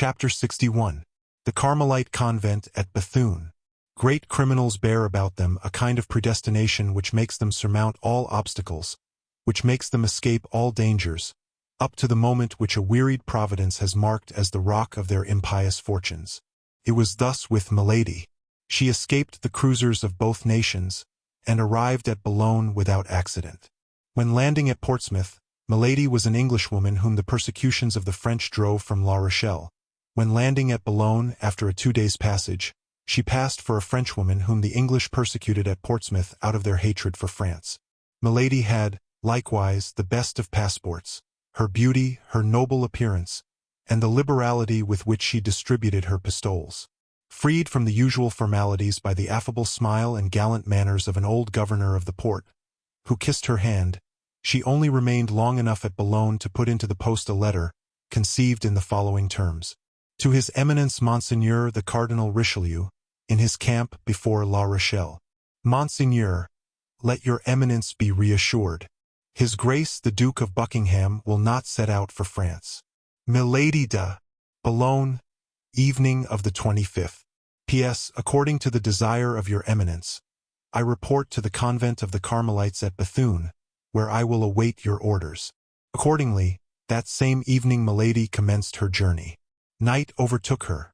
Chapter 61. The Carmelite Convent at Bethune. Great criminals bear about them a kind of predestination which makes them surmount all obstacles, which makes them escape all dangers, up to the moment which a wearied providence has marked as the rock of their impious fortunes. It was thus with Milady. She escaped the cruisers of both nations, and arrived at Boulogne without accident. When landing at Portsmouth, Milady was an Englishwoman whom the persecutions of the French drove from La Rochelle. When landing at Boulogne after a 2 days' passage, she passed for a Frenchwoman whom the English persecuted at Portsmouth out of their hatred for France. Milady had, likewise, the best of passports, her beauty, her noble appearance, and the liberality with which she distributed her pistoles. Freed from the usual formalities by the affable smile and gallant manners of an old governor of the port, who kissed her hand, she only remained long enough at Boulogne to put into the post a letter, conceived in the following terms. To His Eminence Monseigneur the Cardinal Richelieu, in his camp before La Rochelle. Monseigneur, let your Eminence be reassured. His Grace the Duke of Buckingham will not set out for France. Milady de Boulogne, evening of the 25th. P.S. According to the desire of your Eminence, I report to the convent of the Carmelites at Bethune, where I will await your orders. Accordingly, that same evening Milady commenced her journey. Night overtook her.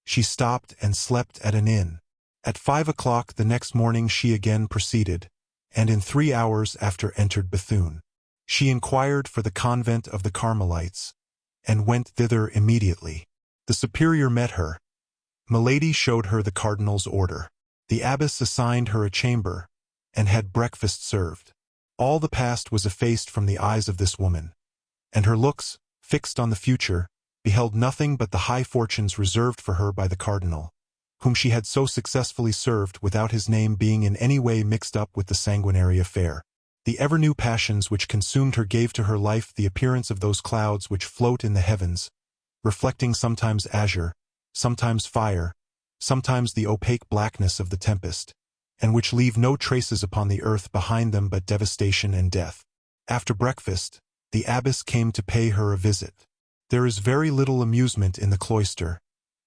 She stopped and slept at an inn. At 5 o'clock the next morning she again proceeded, and in 3 hours after entered Bethune. She inquired for the convent of the Carmelites, and went thither immediately. The superior met her. Milady showed her the cardinal's order. The abbess assigned her a chamber, and had breakfast served. All the past was effaced from the eyes of this woman, and her looks, fixed on the future, beheld nothing but the high fortunes reserved for her by the cardinal, whom she had so successfully served without his name being in any way mixed up with the sanguinary affair. The ever-new passions which consumed her gave to her life the appearance of those clouds which float in the heavens, reflecting sometimes azure, sometimes fire, sometimes the opaque blackness of the tempest, and which leave no traces upon the earth behind them but devastation and death. After breakfast, the abbess came to pay her a visit. There is very little amusement in the cloister,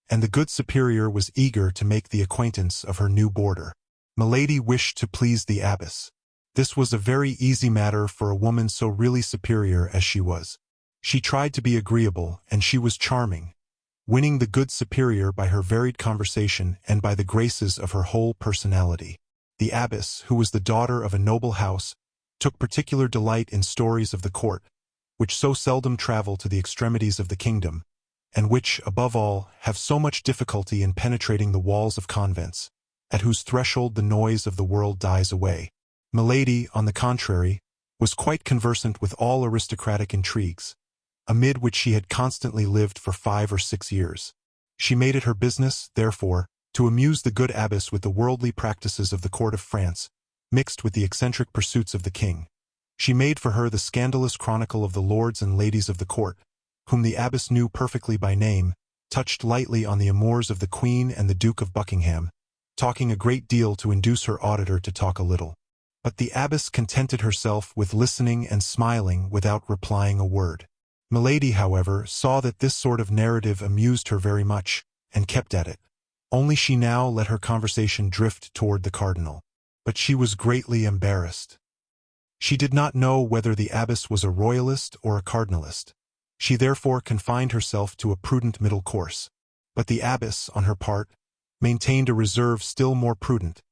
and the good superior was eager to make the acquaintance of her new boarder. Milady wished to please the abbess. This was a very easy matter for a woman so really superior as she was. She tried to be agreeable, and she was charming, winning the good superior by her varied conversation and by the graces of her whole personality. The abbess, who was the daughter of a noble house, took particular delight in stories of the court, which so seldom travel to the extremities of the kingdom, and which, above all, have so much difficulty in penetrating the walls of convents, at whose threshold the noise of the world dies away. Milady, on the contrary, was quite conversant with all aristocratic intrigues, amid which she had constantly lived for 5 or 6 years. She made it her business, therefore, to amuse the good abbess with the worldly practices of the court of France, mixed with the eccentric pursuits of the king. She made for her the scandalous chronicle of the lords and ladies of the court, whom the abbess knew perfectly by name, touched lightly on the amours of the Queen and the Duke of Buckingham, talking a great deal to induce her auditor to talk a little. But the abbess contented herself with listening and smiling without replying a word. Milady, however, saw that this sort of narrative amused her very much, and kept at it. Only she now let her conversation drift toward the cardinal. But she was greatly embarrassed. She did not know whether the abbess was a royalist or a cardinalist. She therefore confined herself to a prudent middle course. But the abbess, on her part, maintained a reserve still more prudent,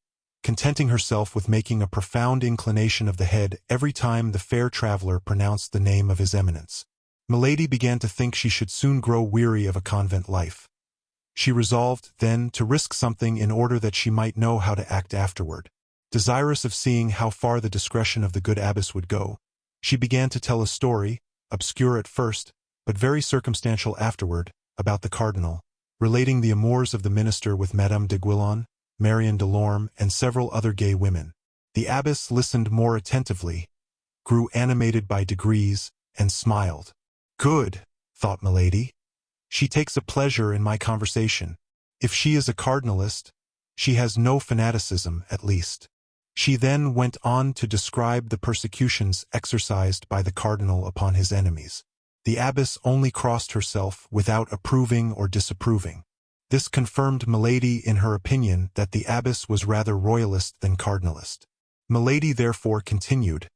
contenting herself with making a profound inclination of the head every time the fair traveler pronounced the name of His Eminence. Milady began to think she should soon grow weary of a convent life. She resolved, then, to risk something in order that she might know how to act afterward. Desirous of seeing how far the discretion of the good abbess would go, she began to tell a story, obscure at first, but very circumstantial afterward, about the cardinal, relating the amours of the minister with Madame de Guillon, Marion de Lorme, and several other gay women. The abbess listened more attentively, grew animated by degrees, and smiled. "Good," thought Milady. "She takes a pleasure in my conversation. If she is a cardinalist, she has no fanaticism, at least." She then went on to describe the persecutions exercised by the cardinal upon his enemies. The abbess only crossed herself without approving or disapproving. This confirmed Milady in her opinion that the abbess was rather royalist than cardinalist. Milady therefore continued,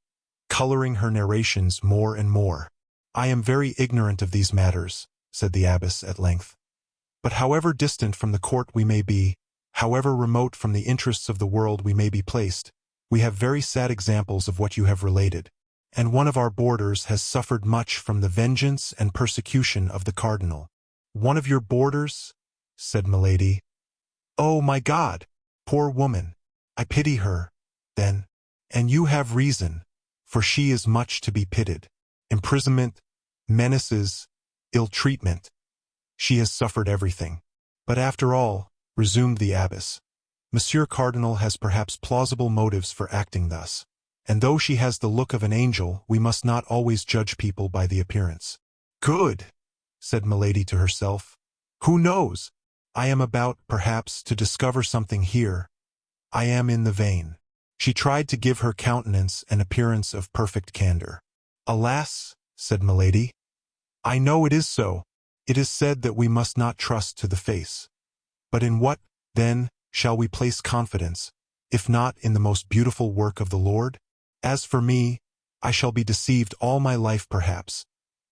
coloring her narrations more and more. "I am very ignorant of these matters," said the abbess at length. "But however distant from the court we may be, however remote from the interests of the world we may be placed, we have very sad examples of what you have related, and one of our boarders has suffered much from the vengeance and persecution of the cardinal." "One of your boarders?" said Milady. "Oh, my God! Poor woman! I pity her, then. And you have reason, for she is much to be pitied. Imprisonment, menaces, ill-treatment. She has suffered everything. But after all," resumed the abbess, "Monsieur Cardinal has perhaps plausible motives for acting thus. And though she has the look of an angel, we must not always judge people by the appearance." "Good," said Milady to herself. "Who knows? I am about, perhaps, to discover something here. I am in the vein." She tried to give her countenance an appearance of perfect candor. "Alas," said Milady, "I know it is so. It is said that we must not trust to the face. But in what, then, shall we place confidence, if not in the most beautiful work of the Lord? As for me, I shall be deceived all my life perhaps,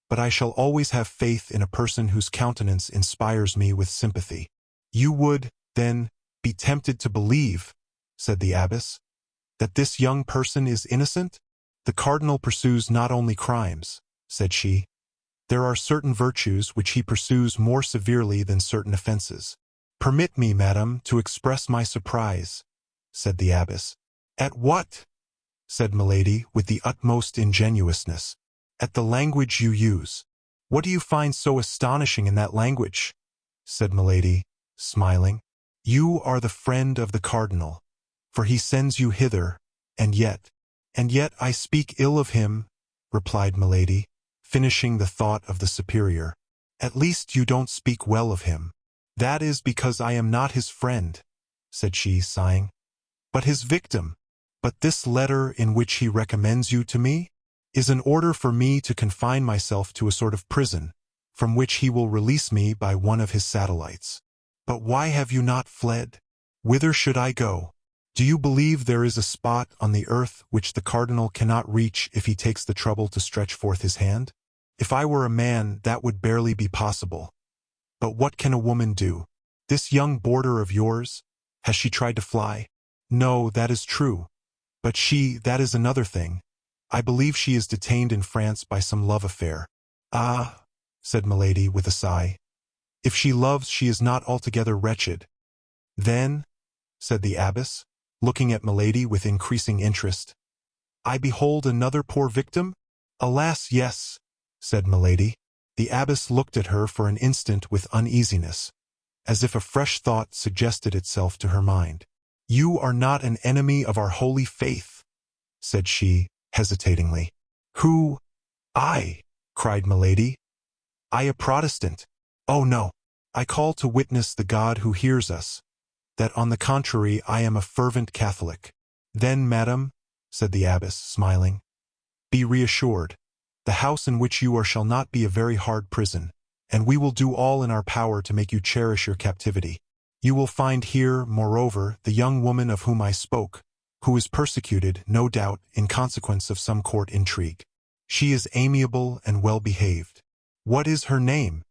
but I shall always have faith in a person whose countenance inspires me with sympathy." "You would, then, be tempted to believe," said the abbess, "that this young person is innocent?" "The cardinal pursues not only crimes," said she. "There are certain virtues which he pursues more severely than certain offenses." "Permit me, madam, to express my surprise," said the abbess. "At what?" said Milady with the utmost ingenuousness. "At the language you use." "What do you find so astonishing in that language?" said Milady, smiling. "You are the friend of the cardinal, for he sends you hither, and yet I speak ill of him," replied Milady, finishing the thought of the superior. "At least you don't speak well of him." "That is because I am not his friend," said she, sighing, "but his victim. But this letter in which he recommends you to me is an order for me to confine myself to a sort of prison, from which he will release me by one of his satellites. But why have you not fled? Whither should I go? Do you believe there is a spot on the earth which the cardinal cannot reach if he takes the trouble to stretch forth his hand? If I were a man, that would barely be possible. But what can a woman do? This young boarder of yours, has she tried to fly? No, that is true. But that is another thing. I believe she is detained in France by some love affair." "Ah," said Milady with a sigh, "if she loves, she is not altogether wretched." "Then," said the abbess, looking at Milady with increasing interest, "I behold another poor victim?" "Alas, yes," said Milady. The abbess looked at her for an instant with uneasiness, as if a fresh thought suggested itself to her mind. "You are not an enemy of our holy faith?" said she, hesitatingly. "Who? I?" cried Milady. "I a Protestant? Oh, no. I call to witness the God who hears us, that on the contrary I am a fervent Catholic." "Then, madam," said the abbess, smiling, "be reassured. The house in which you are shall not be a very hard prison, and we will do all in our power to make you cherish your captivity. You will find here, moreover, the young woman of whom I spoke, who is persecuted, no doubt, in consequence of some court intrigue. She is amiable and well-behaved." "What is her name?"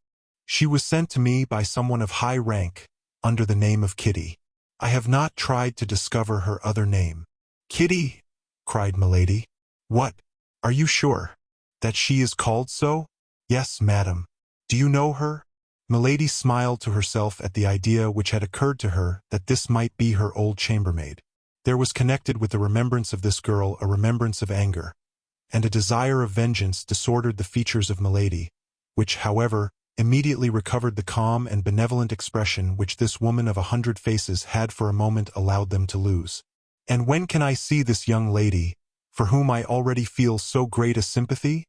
"She was sent to me by someone of high rank, under the name of Kitty. I have not tried to discover her other name." "Kitty!" cried Milady. "What? Are you sure that she is called so?" "Yes, madam." "Do you know her?" Milady smiled to herself at the idea which had occurred to her that this might be her old chambermaid. There was connected with the remembrance of this girl a remembrance of anger, and a desire of vengeance disordered the features of Milady, which, however, immediately recovered the calm and benevolent expression which this woman of 100 faces had for a moment allowed them to lose. "And when can I see this young lady, for whom I already feel so great a sympathy?"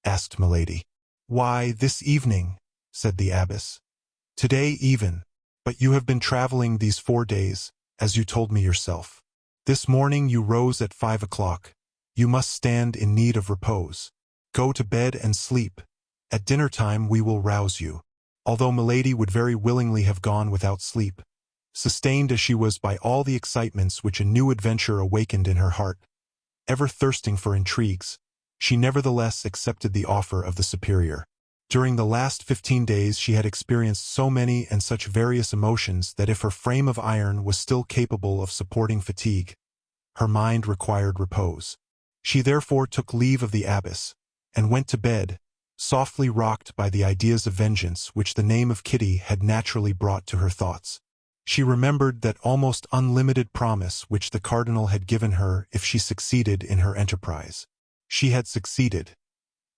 asked Milady. "Why, this evening," said the abbess. "Today even. But you have been traveling these 4 days, as you told me yourself. This morning you rose at 5 o'clock. You must stand in need of repose. Go to bed and sleep, At dinner time we will rouse you." Although Milady would very willingly have gone without sleep, sustained as she was by all the excitements which a new adventure awakened in her heart, ever thirsting for intrigues, she nevertheless accepted the offer of the superior. During the last 15 days she had experienced so many and such various emotions that if her frame of iron was still capable of supporting fatigue, her mind required repose. She therefore took leave of the abbess, and went to bed, softly rocked by the ideas of vengeance which the name of Kitty had naturally brought to her thoughts. She remembered that almost unlimited promise which the cardinal had given her if she succeeded in her enterprise. She had succeeded.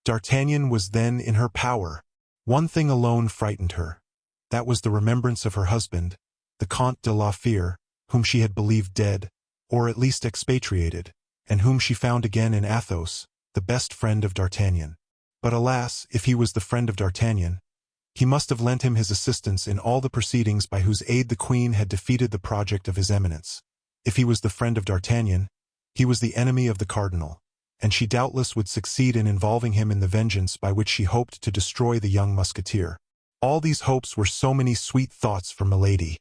D'Artagnan was then in her power. One thing alone frightened her. That was the remembrance of her husband, the Comte de la Fère, whom she had believed dead, or at least expatriated, and whom she found again in Athos, the best friend of D'Artagnan. But alas, if he was the friend of D'Artagnan, he must have lent him his assistance in all the proceedings by whose aid the queen had defeated the project of his eminence. If he was the friend of D'Artagnan, he was the enemy of the cardinal, and she doubtless would succeed in involving him in the vengeance by which she hoped to destroy the young musketeer. All these hopes were so many sweet thoughts for Milady.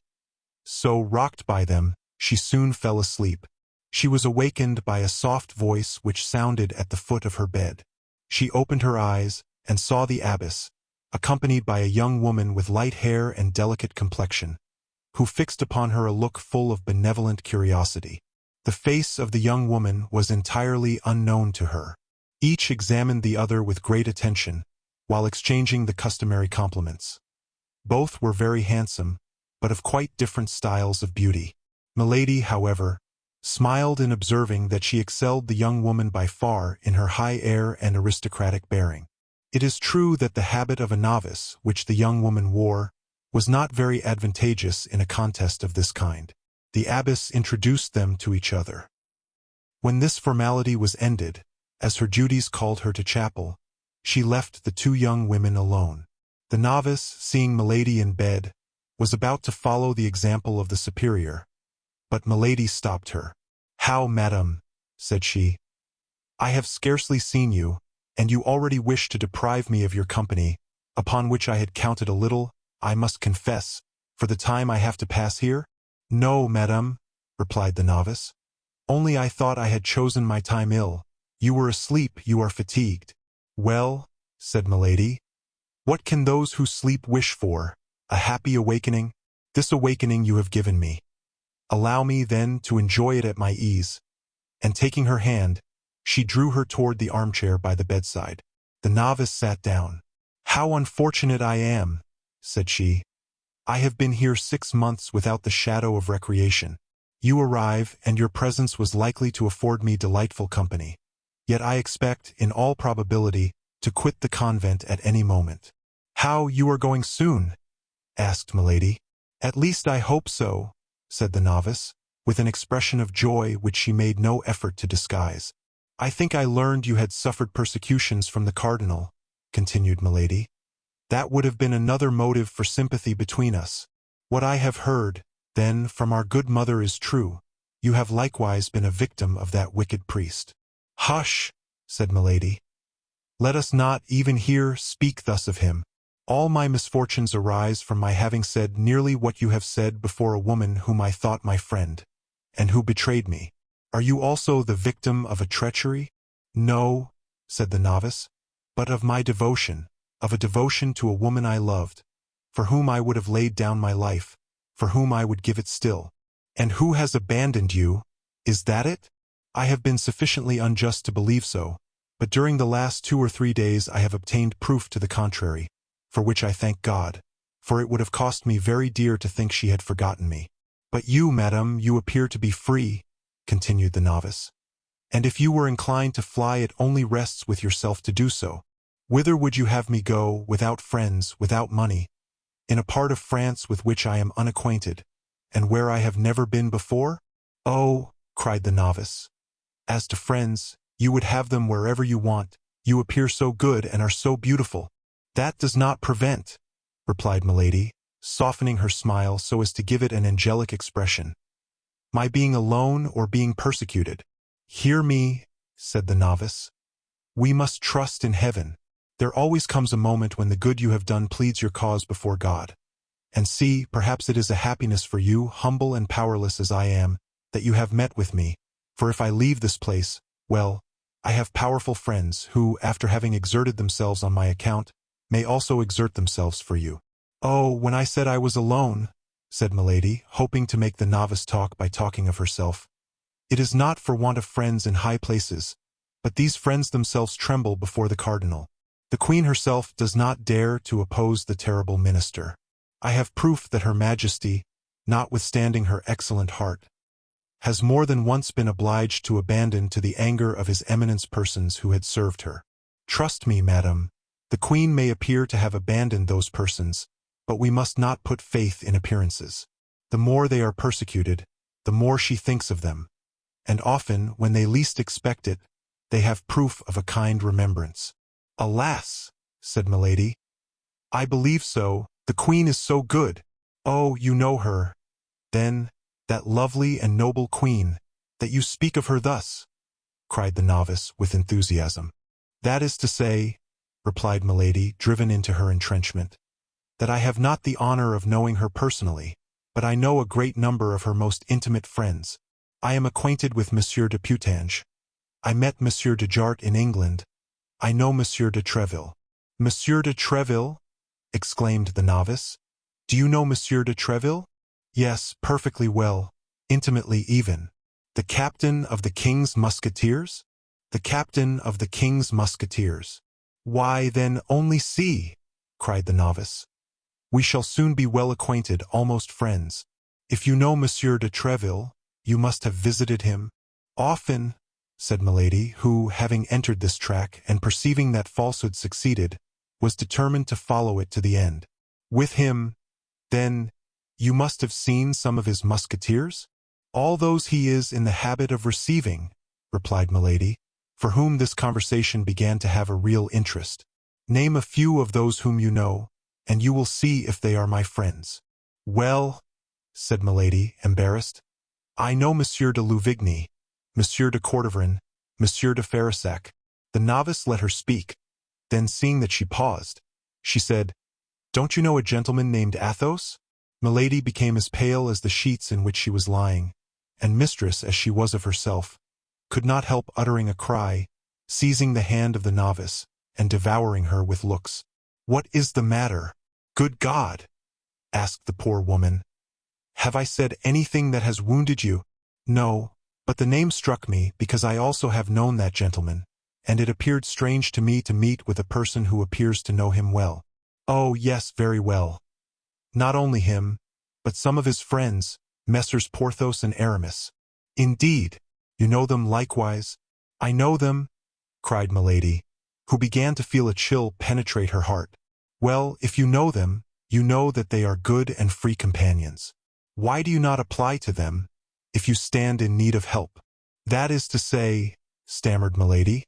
So, rocked by them, she soon fell asleep. She was awakened by a soft voice which sounded at the foot of her bed. She opened her eyes, and saw the abbess, accompanied by a young woman with light hair and delicate complexion, who fixed upon her a look full of benevolent curiosity. The face of the young woman was entirely unknown to her. Each examined the other with great attention, while exchanging the customary compliments. Both were very handsome, but of quite different styles of beauty. Milady, however, smiled in observing that she excelled the young woman by far in her high air and aristocratic bearing. It is true that the habit of a novice, which the young woman wore, was not very advantageous in a contest of this kind. The abbess introduced them to each other. When this formality was ended, as her duties called her to chapel, she left the two young women alone. The novice, seeing Milady in bed, was about to follow the example of the superior, but Milady stopped her. "How, madam," said she, "I have scarcely seen you, and you already wish to deprive me of your company, upon which I had counted a little, I must confess, for the time I have to pass here?" "No, madame," replied the novice. "Only I thought I had chosen my time ill. You were asleep, you are fatigued." "Well," said Milady, "what can those who sleep wish for? A happy awakening? This awakening you have given me. Allow me, then, to enjoy it at my ease." And taking her hand, she drew her toward the armchair by the bedside. The novice sat down. "How unfortunate I am," said she. "I have been here 6 months without the shadow of recreation. You arrive, and your presence was likely to afford me delightful company. Yet I expect, in all probability, to quit the convent at any moment." "How, you are going soon?" asked Milady. "At least I hope so," said the novice, with an expression of joy which she made no effort to disguise. "I think I learned you had suffered persecutions from the cardinal," continued Milady. "That would have been another motive for sympathy between us. What I have heard, then, from our good mother is true. You have likewise been a victim of that wicked priest." "Hush," said Milady. "Let us not, even here, speak thus of him. All my misfortunes arise from my having said nearly what you have said before a woman whom I thought my friend, and who betrayed me. Are you also the victim of a treachery?" "No," said the novice, "but of my devotion, of a devotion to a woman I loved, for whom I would have laid down my life, for whom I would give it still." "And who has abandoned you? Is that it?" "I have been sufficiently unjust to believe so, but during the last 2 or 3 days I have obtained proof to the contrary, for which I thank God, for it would have cost me very dear to think she had forgotten me." "But you, madame, you appear to be free," continued the novice. "And if you were inclined to fly, it only rests with yourself to do so. Whither would you have me go, without friends, without money, in a part of France with which I am unacquainted, and where I have never been before?" "Oh," cried the novice, "as to friends, you would have them wherever you want. You appear so good and are so beautiful." "That does not prevent," replied Milady, softening her smile so as to give it an angelic expression, "my being alone or being persecuted." "Hear me," said the novice. "We must trust in heaven. There always comes a moment when the good you have done pleads your cause before God. And see, perhaps it is a happiness for you, humble and powerless as I am, that you have met with me, for if I leave this place, well, I have powerful friends who, after having exerted themselves on my account, may also exert themselves for you. Oh, when I said I was alone, said Milady, hoping to make the novice talk by talking of herself, it is not for want of friends in high places, but these friends themselves tremble before the cardinal. The queen herself does not dare to oppose the terrible minister. I have proof that her majesty, notwithstanding her excellent heart, has more than once been obliged to abandon to the anger of his eminence persons who had served her. Trust me, madam, the queen may appear to have abandoned those persons, but we must not put faith in appearances. The more they are persecuted, the more she thinks of them, and often, when they least expect it, they have proof of a kind remembrance. Alas, said Milady, I believe so, the queen is so good. Oh, you know her, then, that lovely and noble queen, that you speak of her thus, cried the novice with enthusiasm. That is to say, replied Milady, driven into her entrenchment, that I have not the honor of knowing her personally, but I know a great number of her most intimate friends. I am acquainted with Monsieur de Putange. I met Monsieur de Jart in England. I know Monsieur de Treville. Monsieur de Treville? Exclaimed the novice. Do you know Monsieur de Treville? Yes, perfectly well, intimately even. The captain of the King's Musketeers? The captain of the King's Musketeers. Why, then, only see, cried the novice. We shall soon be well acquainted, almost friends. If you know Monsieur de Treville, you must have visited him. Often, said Milady, who, having entered this track, and perceiving that falsehood succeeded, was determined to follow it to the end. With him, then, you must have seen some of his musketeers? All those he is in the habit of receiving, replied Milady, for whom this conversation began to have a real interest. Name a few of those whom you know, and you will see if they are my friends. Well, said Milady, embarrassed, I know Monsieur de Louvigny, Monsieur de Cordovan, Monsieur de Farisac. The novice let her speak. Then, seeing that she paused, she said, Don't you know a gentleman named Athos? Milady became as pale as the sheets in which she was lying, and mistress as she was of herself, could not help uttering a cry, seizing the hand of the novice, and devouring her with looks. What is the matter? Good God! Asked the poor woman. Have I said anything that has wounded you? No, but the name struck me because I also have known that gentleman, and it appeared strange to me to meet with a person who appears to know him well. Oh, yes, very well. Not only him, but some of his friends, Messrs. Porthos and Aramis. Indeed, you know them likewise? I know them, cried Milady, who began to feel a chill penetrate her heart. Well, if you know them, you know that they are good and free companions. Why do you not apply to them, if you stand in need of help? That is to say, stammered Milady,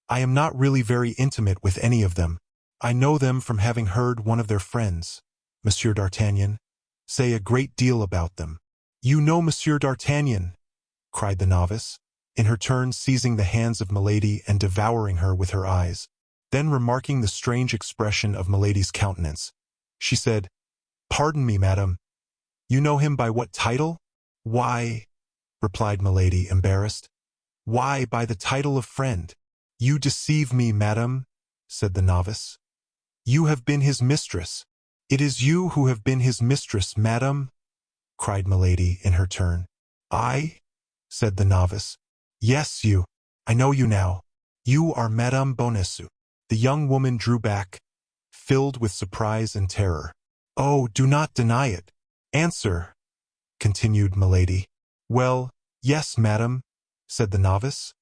I am not really very intimate with any of them. I know them from having heard one of their friends, Monsieur d'Artagnan, say a great deal about them. You know Monsieur d'Artagnan, cried the novice, in her turn seizing the hands of Milady and devouring her with her eyes. Then, remarking the strange expression of Milady's countenance, she said, Pardon me, madam. You know him by what title? Why, replied Milady, embarrassed, why, by the title of friend. You deceive me, madam, said the novice. You have been his mistress. It is you who have been his mistress, madam, cried Milady in her turn. I? Said the novice. Yes, you. I know you now. You are Madame Bonacieux. The young woman drew back, filled with surprise and terror. Oh, do not deny it. Answer, continued Milady. Well, yes, madam, said the novice.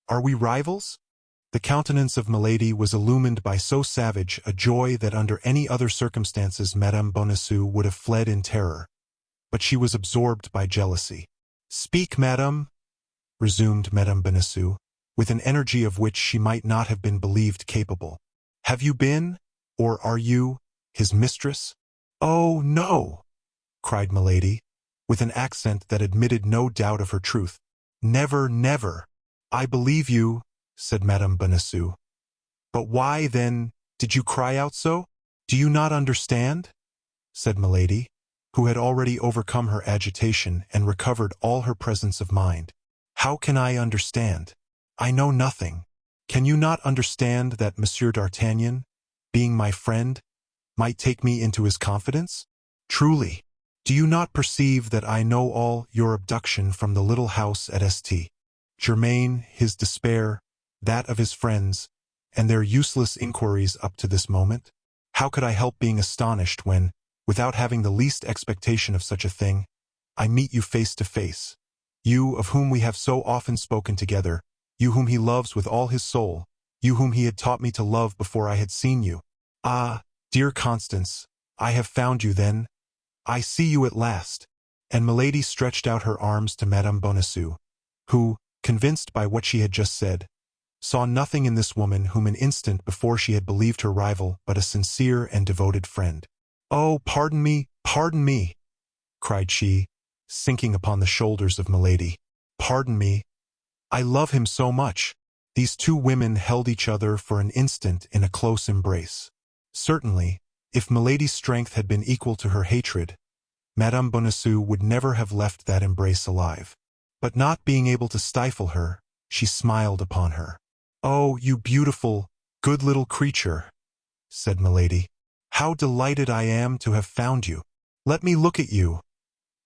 Are we rivals? The countenance of Milady was illumined by so savage a joy that under any other circumstances Madame Bonacieux would have fled in terror, but she was absorbed by jealousy. Speak, madam, resumed Madame Bonacieux, with an energy of which she might not have been believed capable. Have you been, or are you, his mistress? Oh, no, cried Milady, with an accent that admitted no doubt of her truth. Never, never. I believe you, said Madame Bonacieux. But why, then, Did you cry out so? Do you not understand? Said Milady, who had already overcome her agitation and recovered all her presence of mind. How can I understand? I know nothing. Can you not understand that Monsieur d'Artagnan, being my friend, might take me into his confidence? Truly, do you not perceive that I know all your abduction from the little house at St. Germain, his despair, that of his friends, and their useless inquiries up to this moment? How could I help being astonished when, without having the least expectation of such a thing, I meet you face to face? You, of whom we have so often spoken together, you whom he loves with all his soul, you whom he had taught me to love before I had seen you. Ah, dear Constance, I have found you then. I see you at last. And Milady stretched out her arms to Madame Bonacieux, who, convinced by what she had just said, saw nothing in this woman whom an instant before she had believed her rival but a sincere and devoted friend. "Oh, pardon me, cried she, sinking upon the shoulders of Milady. "Pardon me. I love him so much." These two women held each other for an instant in a close embrace. Certainly, if Milady's strength had been equal to her hatred, Madame Bonacieux would never have left that embrace alive. But not being able to stifle her, she smiled upon her. "Oh, you beautiful, good little creature," said Milady. "How delighted I am to have found you. Let me look at you."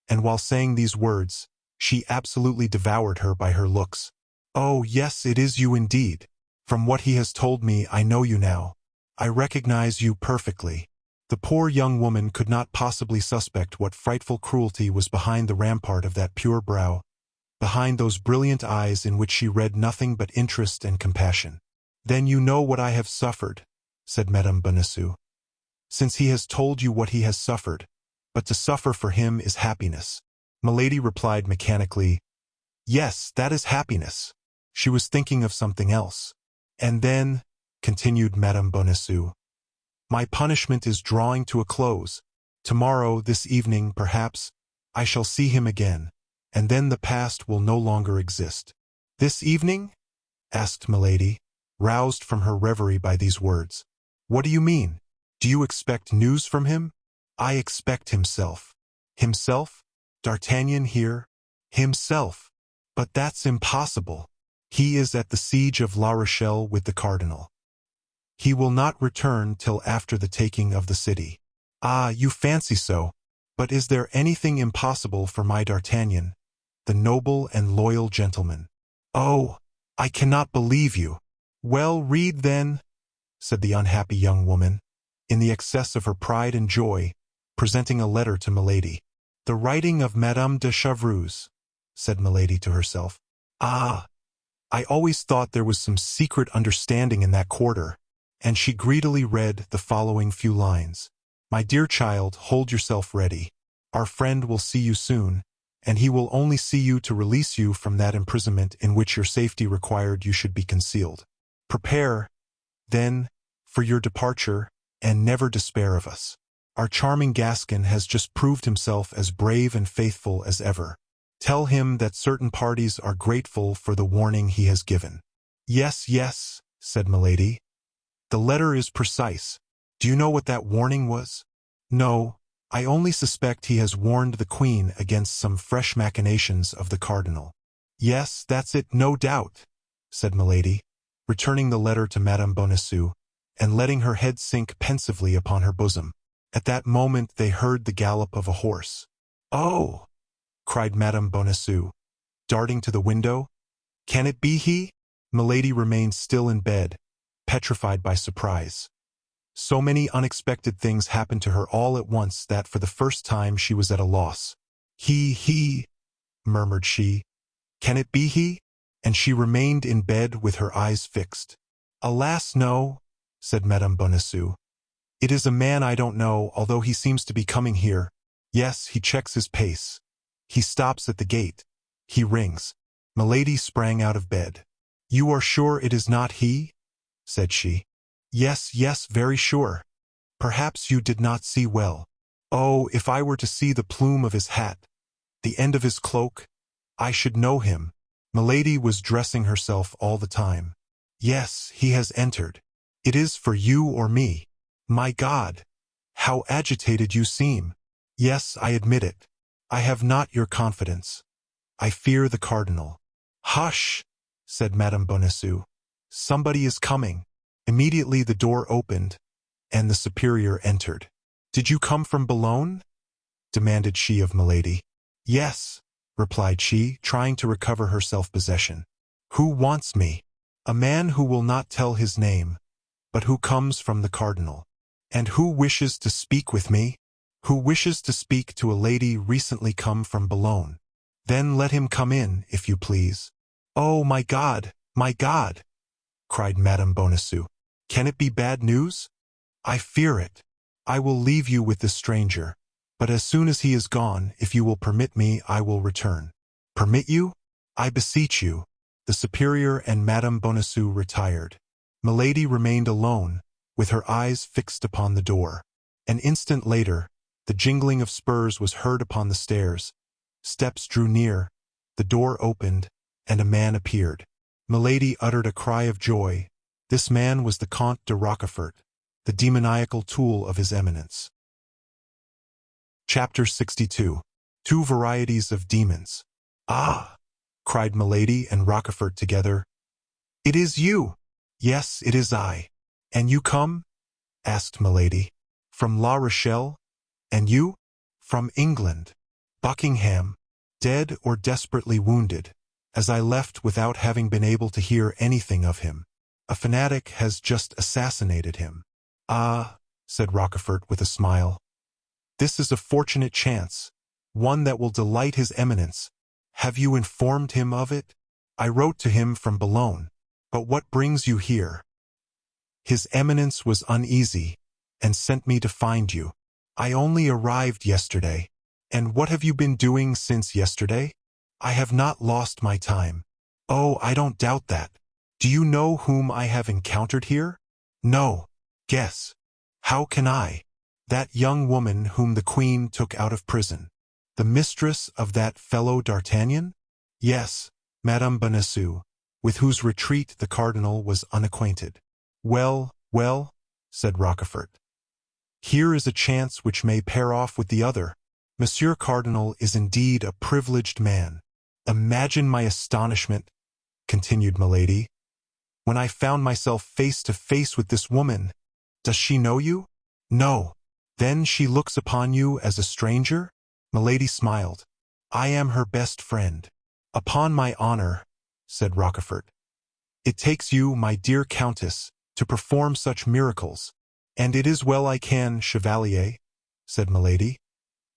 And while saying these words, she absolutely devoured her by her looks. "Oh, yes, it is you indeed. From what he has told me, I know you now. I recognize you perfectly." The poor young woman could not possibly suspect what frightful cruelty was behind the rampart of that pure brow, behind those brilliant eyes in which she read nothing but interest and compassion. "Then you know what I have suffered," said Madame Bonacieux. "Since he has told you what he has suffered, but to suffer for him is happiness." Milady replied mechanically, "Yes, that is happiness." She was thinking of something else. "And then," continued Madame Bonacieux, "my punishment is drawing to a close. Tomorrow, this evening, perhaps, I shall see him again, and then the past will no longer exist." "This evening?" asked Milady, roused from her reverie by these words. "What do you mean? Do you expect news from him?" "I expect himself." "Himself? D'Artagnan here? Himself? But that's impossible. He is at the siege of La Rochelle with the cardinal. He will not return till after the taking of the city." "Ah, you fancy so. But is there anything impossible for my D'Artagnan, the noble and loyal gentleman?" "Oh, I cannot believe you." "Well, read then," said the unhappy young woman, in the excess of her pride and joy, presenting a letter to Milady. "The writing of Madame de Chevreuse," said Milady to herself. "Ah, I always thought there was some secret understanding in that quarter." And she greedily read the following few lines. "My dear child, hold yourself ready. Our friend will see you soon, and he will only see you to release you from that imprisonment in which your safety required you should be concealed. Prepare, then, for your departure, and never despair of us. Our charming Gascon has just proved himself as brave and faithful as ever. Tell him that certain parties are grateful for the warning he has given." "Yes, yes," said Milady. "The letter is precise. Do you know what that warning was?" "No, I only suspect he has warned the Queen against some fresh machinations of the cardinal." "Yes, that's it, no doubt," said Milady, returning the letter to Madame Bonacieux, and letting her head sink pensively upon her bosom. At that moment they heard the gallop of a horse. "Oh!" cried Madame Bonacieux, darting to the window. "Can it be he?" Milady remained still in bed, petrified by surprise. So many unexpected things happened to her all at once that for the first time she was at a loss. He, murmured she. "Can it be he?" And she remained in bed with her eyes fixed. "Alas, no," said Madame Bonacieux. "It is a man I don't know, although he seems to be coming here. Yes, he checks his pace. He stops at the gate. He rings." Milady sprang out of bed. "You are sure it is not he?" said she. "Yes, yes, very sure. Perhaps you did not see well. Oh, if I were to see the plume of his hat, the end of his cloak, I should know him." Milady was dressing herself all the time. "Yes, he has entered. It is for you or me. My God, how agitated you seem. Yes, I admit it. I have not your confidence. I fear the cardinal. Hush, said Madame Bonacieux. Somebody is coming. Immediately the door opened, and the superior entered. Did you come from Boulogne? Demanded she of Milady. Yes, replied she, trying to recover her self-possession. Who wants me? A man who will not tell his name, but who comes from the cardinal. And who wishes to speak with me? Who wishes to speak to a lady recently come from Boulogne? Then let him come in, if you please. Oh, my God, cried Madame Bonacieux. Can it be bad news? I fear it. I will leave you with this stranger, but as soon as he is gone, if you will permit me, I will return. Permit you? I beseech you. The superior and Madame Bonacieux retired. Milady remained alone, with her eyes fixed upon the door. An instant later, the jingling of spurs was heard upon the stairs. Steps drew near, the door opened, and a man appeared. Milady uttered a cry of joy. This man was the Comte de Rochefort, the demoniacal tool of his eminence. Chapter 62. Two Varieties of Demons. Ah! cried Milady and Rochefort together. It is you! Yes, it is I. And you come? asked Milady. From La Rochelle? And you? From England. Buckingham, dead or desperately wounded, as I left without having been able to hear anything of him. A fanatic has just assassinated him. Ah, said Rochefort with a smile. This is a fortunate chance, one that will delight his eminence. Have you informed him of it? I wrote to him from Boulogne. But what brings you here? His eminence was uneasy, and sent me to find you. I only arrived yesterday. And what have you been doing since yesterday? I have not lost my time. Oh, I don't doubt that. Do you know whom I have encountered here? No. Guess. How can I? That young woman whom the Queen took out of prison. The mistress of that fellow D'Artagnan? Yes, Madame Bonacieux, with whose retreat the cardinal was unacquainted. Well, said Rochefort. Here is a chance which may pair off with the other. Monsieur Cardinal is indeed a privileged man. Imagine my astonishment, continued Milady, when I found myself face to face with this woman. Does she know you? No. Then she looks upon you as a stranger? Milady smiled. I am her best friend. Upon my honor, said Rochefort. It takes you, my dear Countess, to perform such miracles. And it is well I can, Chevalier, said Milady.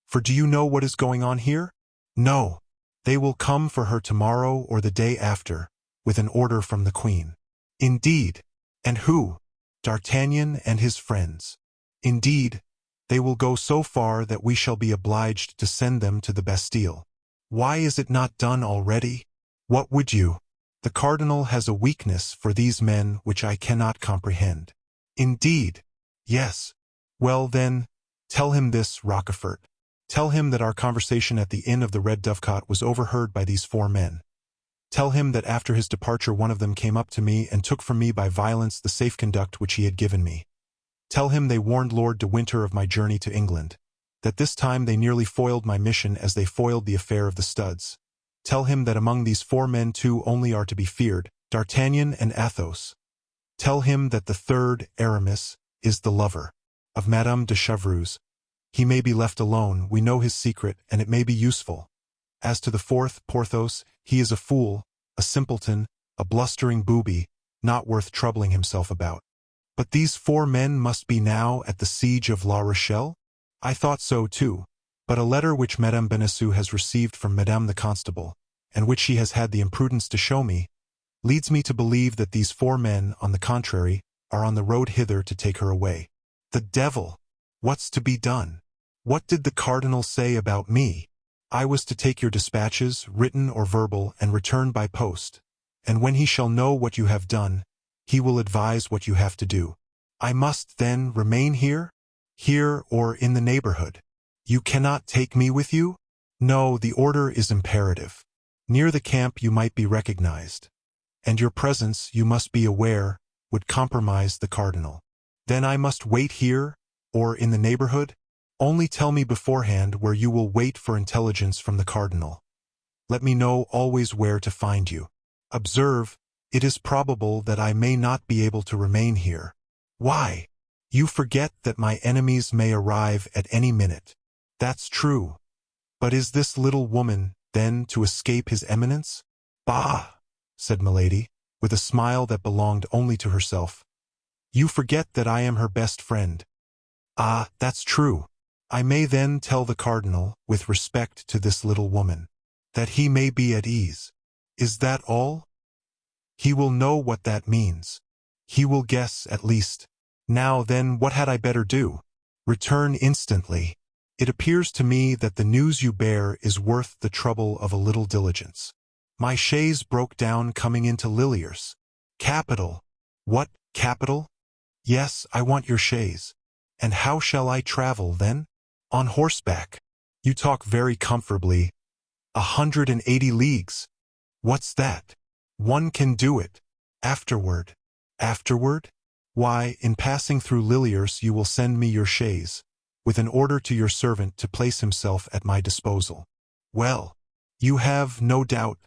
For do you know what is going on here? No. They will come for her tomorrow or the day after, with an order from the Queen. Indeed. And who? D'Artagnan and his friends. Indeed, they will go so far that we shall be obliged to send them to the Bastille. Why is it not done already? What would you? The cardinal has a weakness for these men which I cannot comprehend. Indeed. Yes. Well, then, tell him this, Rochefort. Tell him that our conversation at the Inn of the Red Dovecot was overheard by these four men. Tell him that after his departure one of them came up to me and took from me by violence the safe conduct which he had given me. Tell him they warned Lord de Winter of my journey to England, that this time they nearly foiled my mission as they foiled the affair of the studs. Tell him that among these four men two only are to be feared, D'Artagnan and Athos. Tell him that the third, Aramis, is the lover of Madame de Chevreuse. He may be left alone, we know his secret, and it may be useful. As to the fourth, Porthos, he is a fool, a simpleton, a blustering booby, not worth troubling himself about. But these four men must be now at the siege of La Rochelle? I thought so too, but a letter which Madame Bonacieux has received from Madame the Constable, and which she has had the imprudence to show me, leads me to believe that these four men, on the contrary, are on the road hither to take her away. The devil! What's to be done? What did the cardinal say about me? I was to take your dispatches, written or verbal, and return by post. And when he shall know what you have done, he will advise what you have to do. I must, then, remain here? Here or in the neighborhood? You cannot take me with you? No, the order is imperative. Near the camp you might be recognized. And your presence, you must be aware, would compromise the cardinal. Then I must wait here, or in the neighborhood? Only tell me beforehand where you will wait for intelligence from the cardinal. Let me know always where to find you. Observe, it is probable that I may not be able to remain here. Why? You forget that my enemies may arrive at any minute. That's true. But is this little woman, then, to escape his eminence? Bah! Said Milady, with a smile that belonged only to herself. You forget that I am her best friend. Ah, that's true. I may then tell the cardinal, with respect to this little woman, that he may be at ease. Is that all? He will know what that means. He will guess, at least. Now then, what had I better do? Return instantly. It appears to me that the news you bear is worth the trouble of a little diligence. My chaise broke down coming into Lilliers. Capital. What, capital? Yes, I want your chaise. And how shall I travel, then? On horseback. You talk very comfortably. 180 leagues. What's that? One can do it. Afterward. Afterward? Why, in passing through Lilliers you will send me your chaise, with an order to your servant to place himself at my disposal. Well, you have, no doubt,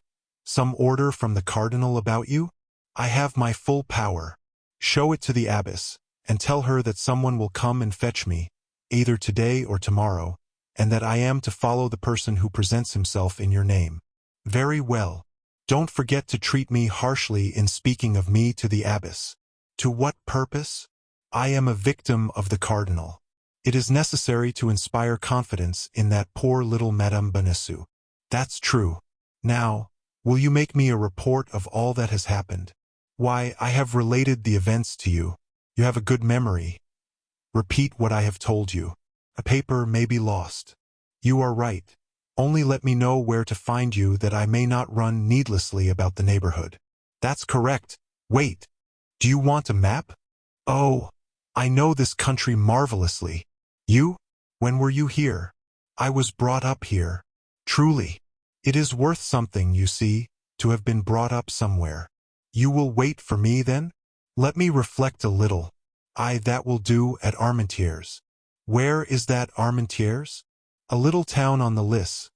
some order from the cardinal about you? I have my full power. Show it to the abbess, and tell her that someone will come and fetch me, either today or tomorrow, and that I am to follow the person who presents himself in your name. Very well. Don't forget to treat me harshly in speaking of me to the abbess. To what purpose? I am a victim of the cardinal. It is necessary to inspire confidence in that poor little Madame Bonacieux. That's true. Now, will you make me a report of all that has happened? Why, I have related the events to you. You have a good memory. Repeat what I have told you. A paper may be lost. You are right. Only let me know where to find you that I may not run needlessly about the neighborhood. That's correct. Wait. Do you want a map? Oh, I know this country marvelously. You? When were you here? I was brought up here. Truly. It is worth something, you see, to have been brought up somewhere. You will wait for me, then? Let me reflect a little. That will do, at Armentières. Where is that Armentières? A little town on the Lys.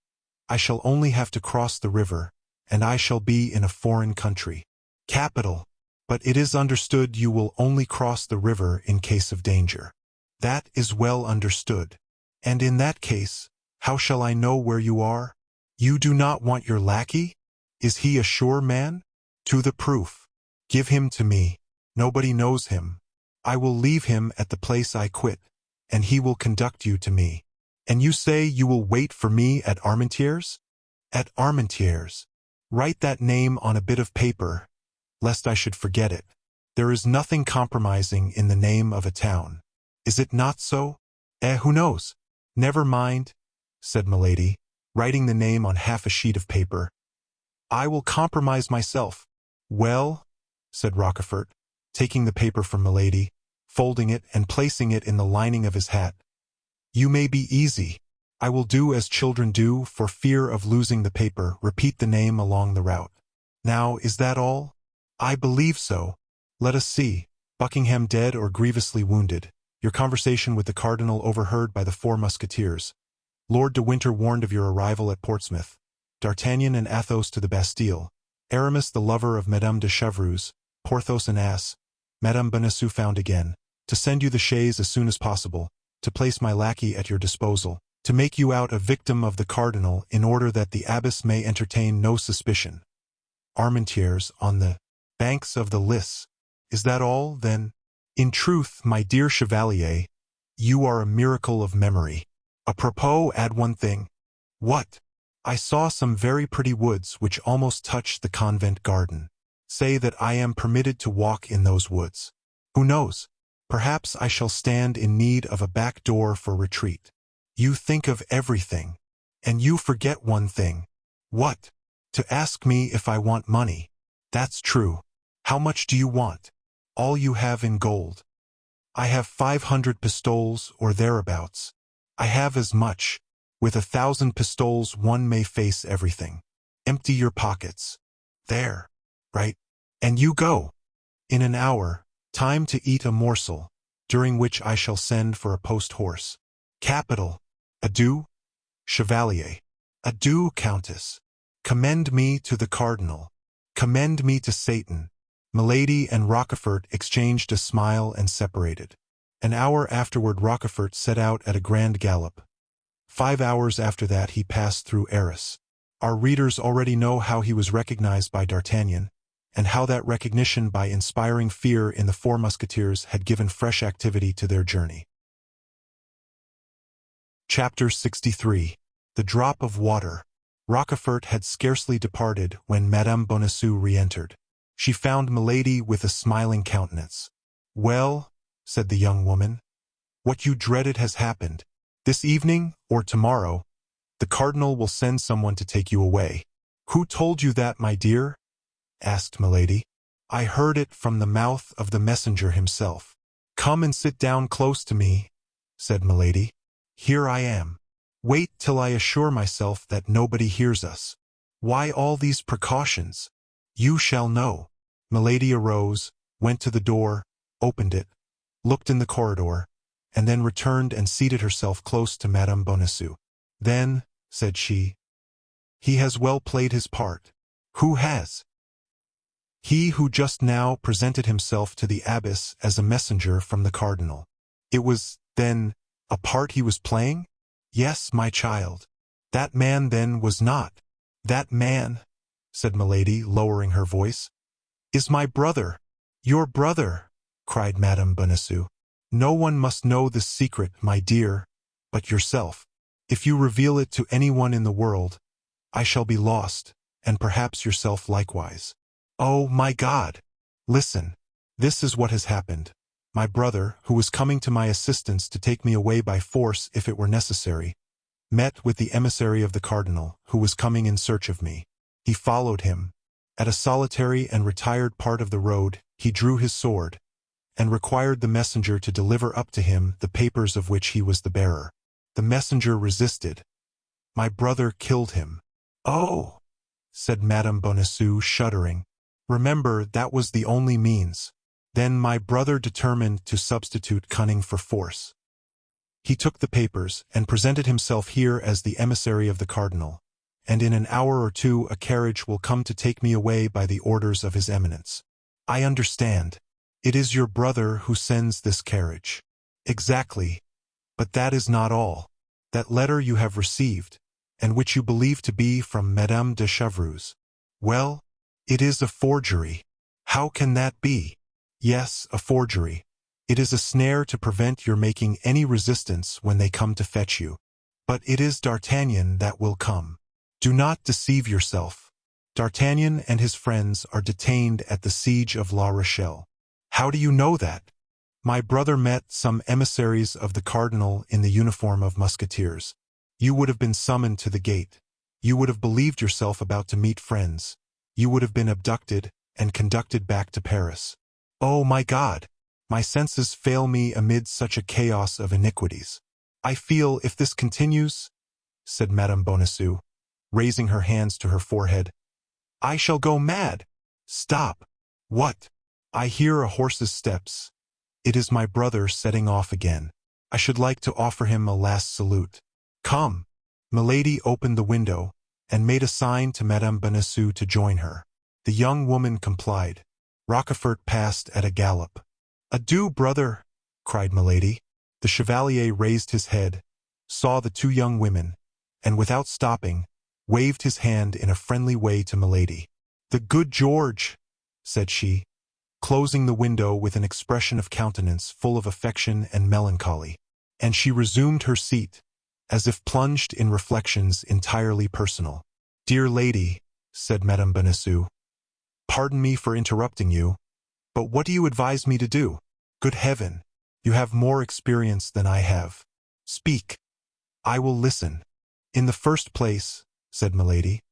I shall only have to cross the river, and I shall be in a foreign country. Capital. But it is understood you will only cross the river in case of danger. That is well understood. And in that case, how shall I know where you are? You do not want your lackey? Is he a sure man? To the proof. Give him to me. Nobody knows him. I will leave him at the place I quit, and he will conduct you to me. And you say you will wait for me at Armentières? At Armentières. Write that name on a bit of paper, lest I should forget it. There is nothing compromising in the name of a town. Is it not so? Who knows? Never mind, said Milady, writing the name on half a sheet of paper. I will compromise myself. Well, said Rochefort, taking the paper from Milady, folding it and placing it in the lining of his hat. You may be easy. I will do as children do for fear of losing the paper. Repeat the name along the route. Now, is that all? I believe so. Let us see. Buckingham dead or grievously wounded. Your conversation with the cardinal overheard by the 4 Musketeers. Lord de Winter warned of your arrival at Portsmouth. D'Artagnan and Athos to the Bastille. Aramis the lover of Madame de Chevreuse. Porthos an ass. Madame Bonacieux found again. To send you the chaise as soon as possible. To place my lackey at your disposal. To make you out a victim of the cardinal in order that the abbess may entertain no suspicion. Armentières on the banks of the Lys. Is that all, then? In truth, my dear chevalier, you are a miracle of memory. A propos, add one thing. What? I saw some very pretty woods which almost touched the convent garden. Say that I am permitted to walk in those woods. Who knows? Perhaps I shall stand in need of a back door for retreat. You think of everything. And you forget one thing. What? To ask me if I want money. That's true. How much do you want? All you have in gold. I have 500 pistoles or thereabouts. I have as much. With 1,000 pistoles one may face everything. Empty your pockets. There. Right. And you go. In an hour, Time to eat a morsel, during which I shall send for a post-horse. Capital. Adieu, Chevalier. Adieu, Countess. Commend me to the Cardinal. Commend me to Satan. Milady and Rochefort exchanged a smile and separated. An hour afterward Rochefort set out at a grand gallop. 5 hours after that he passed through Arras. Our readers already know how he was recognized by D'Artagnan, and how that recognition by inspiring fear in the Four Musketeers had given fresh activity to their journey. Chapter 63. The Drop of Water. Rochefort had scarcely departed when Madame Bonacieux re-entered. She found Milady with a smiling countenance. "Well," said the young woman, "what you dreaded has happened. This evening, or tomorrow, the Cardinal will send someone to take you away." "Who told you that, my dear?" asked Milady. "I heard it from the mouth of the messenger himself." "Come and sit down close to me," said Milady. "Here I am. Wait till I assure myself that nobody hears us." "Why all these precautions?" "You shall know." Milady arose, went to the door, opened it, looked in the corridor, and then returned and seated herself close to Madame Bonacieux. "Then," said she, "he has well played his part." "Who has?" "He who just now presented himself to the abbess as a messenger from the cardinal." "It was, then, a part he was playing?" "Yes, my child." "That man, then, was not—" "That man," said Milady, lowering her voice, "is my brother." "Your brother!" cried Madame Bonacieux. "No one must know this secret, my dear, but yourself. If you reveal it to anyone in the world, I shall be lost, and perhaps yourself likewise." "Oh, my God!" "Listen. This is what has happened. My brother, who was coming to my assistance to take me away by force if it were necessary, met with the emissary of the cardinal, who was coming in search of me. He followed him. At a solitary and retired part of the road, he drew his sword, and required the messenger to deliver up to him the papers of which he was the bearer. The messenger resisted. My brother killed him." "Oh!" said Madame Bonacieux, shuddering. "Remember, that was the only means. Then my brother determined to substitute cunning for force. He took the papers, and presented himself here as the emissary of the cardinal, and in an hour or two a carriage will come to take me away by the orders of his eminence." "I understand. It is your brother who sends this carriage." "Exactly. But that is not all. That letter you have received, and which you believe to be from Madame de Chevreuse. Well, it is a forgery." "How can that be?" "Yes, a forgery. It is a snare to prevent your making any resistance when they come to fetch you. But it is D'Artagnan that will come. Do not deceive yourself. D'Artagnan and his friends are detained at the siege of La Rochelle." "How do you know that?" "My brother met some emissaries of the cardinal in the uniform of musketeers. You would have been summoned to the gate. You would have believed yourself about to meet friends. You would have been abducted and conducted back to Paris." "Oh, my God! My senses fail me amid such a chaos of iniquities. I feel, if this continues," said Madame Bonacieux, raising her hands to her forehead, "I shall go mad." "Stop." "What?" "I hear a horse's steps. It is my brother setting off again. I should like to offer him a last salute." "Come." Milady opened the window, and made a sign to Madame Bonacieux to join her. The young woman complied. Rochefort passed at a gallop. "Adieu, brother," cried Milady. The chevalier raised his head, saw the two young women, and without stopping, waved his hand in a friendly way to Milady. "The good George," said she, closing the window with an expression of countenance full of affection and melancholy. And she resumed her seat, as if plunged in reflections entirely personal. "Dear lady," said Madame Bonacieux, "pardon me for interrupting you, but what do you advise me to do? Good heaven, you have more experience than I have. Speak. I will listen." "In the first place," said Milady,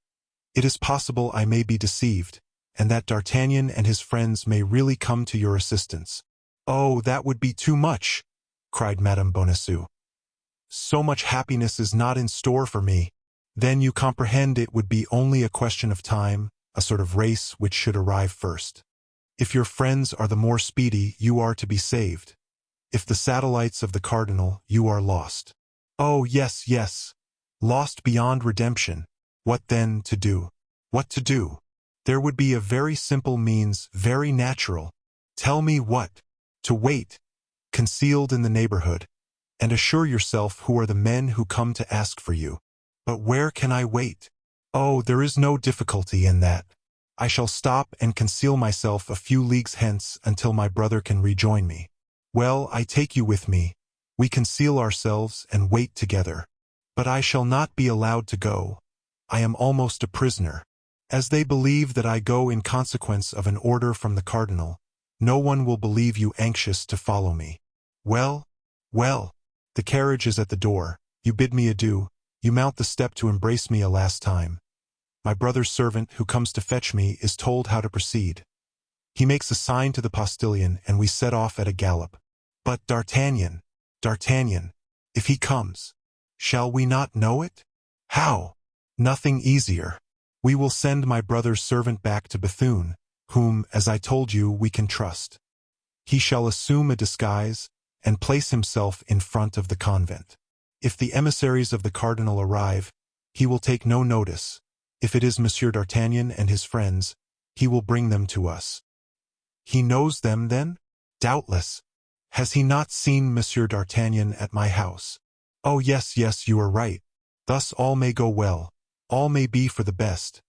"it is possible I may be deceived, and that D'Artagnan and his friends may really come to your assistance." "Oh, that would be too much!" cried Madame Bonacieux. "So much happiness is not in store for me." "Then you comprehend it would be only a question of time, a sort of race which should arrive first. If your friends are the more speedy, you are to be saved. If the satellites of the cardinal, you are lost. Oh, yes, yes. Lost beyond redemption. What then to do? What to do? There would be a very simple means, very natural. Tell me what. To wait, concealed in the neighborhood, and assure yourself who are the men who come to ask for you. But where can I wait? Oh, there is no difficulty in that. I shall stop and conceal myself a few leagues hence until my brother can rejoin me. Well, I take you with me. We conceal ourselves and wait together. But I shall not be allowed to go. I am almost a prisoner. As they believe that I go in consequence of an order from the cardinal, no one will believe you anxious to follow me. Well, well, the carriage is at the door. You bid me adieu. You mount the step to embrace me a last time. My brother's servant, who comes to fetch me, is told how to proceed. He makes a sign to the postilion, and we set off at a gallop. But D'Artagnan, if he comes, shall we not know it? How? Nothing easier. We will send my brother's servant back to Bethune, whom, as I told you, we can trust. He shall assume a disguise and place himself in front of the convent. If the emissaries of the cardinal arrive, he will take no notice. If it is Monsieur d'Artagnan and his friends, he will bring them to us. He knows them, then? Doubtless. Has he not seen Monsieur d'Artagnan at my house? Oh, yes, yes, you are right. Thus all may go well. All may be for the best.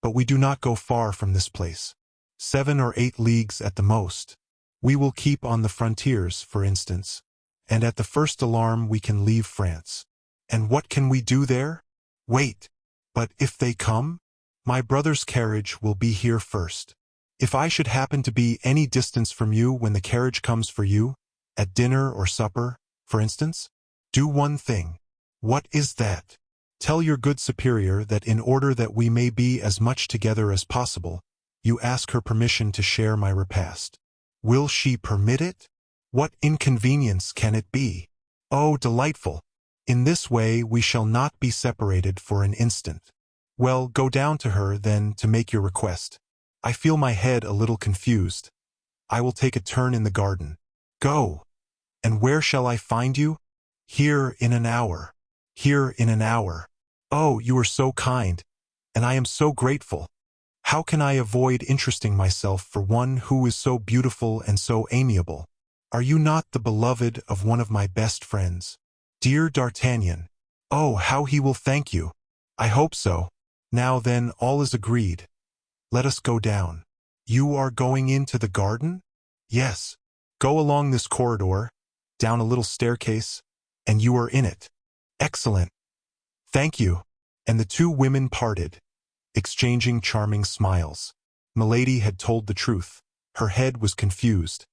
But we do not go far from this place. 7 or 8 leagues at the most. We will keep on the frontiers, for instance. And at the first alarm we can leave France. And what can we do there? Wait. But if they come? My brother's carriage will be here first. If I should happen to be any distance from you when the carriage comes for you, at dinner or supper, for instance, do one thing. What is that? Tell your good superior that in order that we may be as much together as possible, you ask her permission to share my repast. Will she permit it? What inconvenience can it be? Oh, delightful! In this way we shall not be separated for an instant. Well, go down to her, then, to make your request. I feel my head a little confused. I will take a turn in the garden. Go! And where shall I find you? Here in an hour. Here in an hour. Oh, you are so kind, and I am so grateful. How can I avoid interesting myself for one who is so beautiful and so amiable? Are you not the beloved of one of my best friends? Dear D'Artagnan. Oh, how he will thank you. I hope so. Now then, all is agreed. Let us go down. You are going into the garden? Yes. Go along this corridor, down a little staircase, and you are in it. Excellent. Thank you. And the two women parted, exchanging charming smiles. Milady had told the truth. Her head was confused,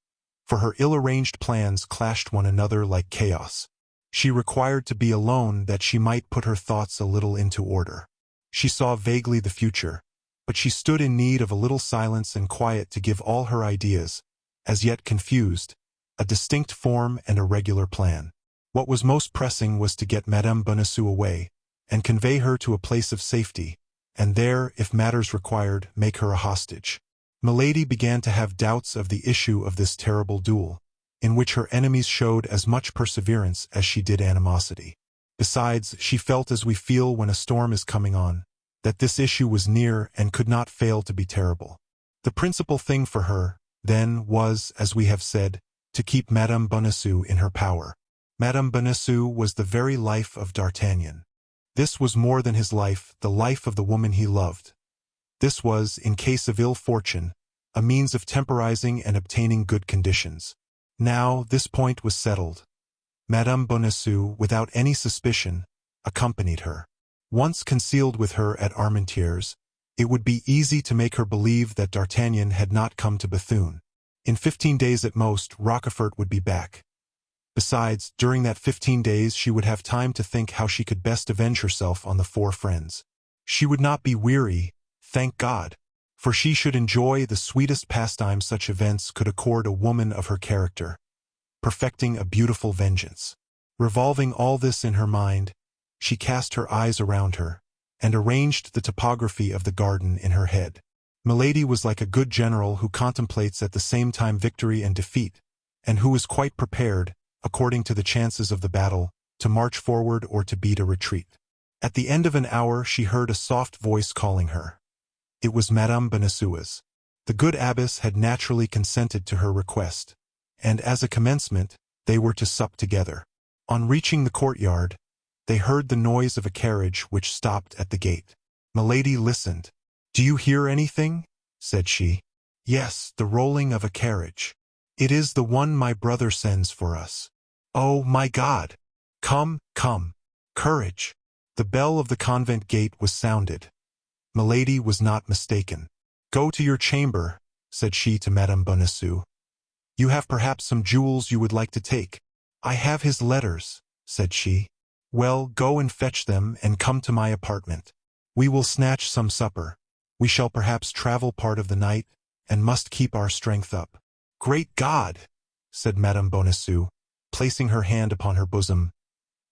for her ill-arranged plans clashed one another like chaos. She required to be alone that she might put her thoughts a little into order. She saw vaguely the future, but she stood in need of a little silence and quiet to give all her ideas, as yet confused, a distinct form and a regular plan. What was most pressing was to get Madame Bonacieux away, and convey her to a place of safety, and there, if matters required, make her a hostage. Milady began to have doubts of the issue of this terrible duel, in which her enemies showed as much perseverance as she did animosity. Besides, she felt as we feel when a storm is coming on, that this issue was near and could not fail to be terrible. The principal thing for her, then, was, as we have said, to keep Madame Bonacieux in her power. Madame Bonacieux was the very life of D'Artagnan. This was more than his life, the life of the woman he loved. This was, in case of ill fortune, a means of temporizing and obtaining good conditions. Now, this point was settled. Madame Bonacieux, without any suspicion, accompanied her. Once concealed with her at Armentières, it would be easy to make her believe that D'Artagnan had not come to Bethune. In 15 days at most, Rochefort would be back. Besides, during that 15 days she would have time to think how she could best avenge herself on the 4 friends. She would not be weary, thank God, for she should enjoy the sweetest pastime such events could accord a woman of her character, perfecting a beautiful vengeance. Revolving all this in her mind, she cast her eyes around her, and arranged the topography of the garden in her head. Milady was like a good general who contemplates at the same time victory and defeat, and who is quite prepared, according to the chances of the battle, to march forward or to beat a retreat. At the end of an hour she heard a soft voice calling her. It was Madame Bonacieux's. The good abbess had naturally consented to her request, and as a commencement, they were to sup together. On reaching the courtyard, they heard the noise of a carriage which stopped at the gate. Milady listened. "Do you hear anything?" said she. "Yes, the rolling of a carriage. It is the one my brother sends for us. Oh, my God! Come, come! Courage!" The bell of the convent gate was sounded. Milady was not mistaken. "Go to your chamber," said she to Madame Bonacieux. "You have perhaps some jewels you would like to take." "I have his letters," said she. "Well, go and fetch them and come to my apartment. We will snatch some supper. We shall perhaps travel part of the night, and must keep our strength up." "Great God!" said Madame Bonacieux, placing her hand upon her bosom.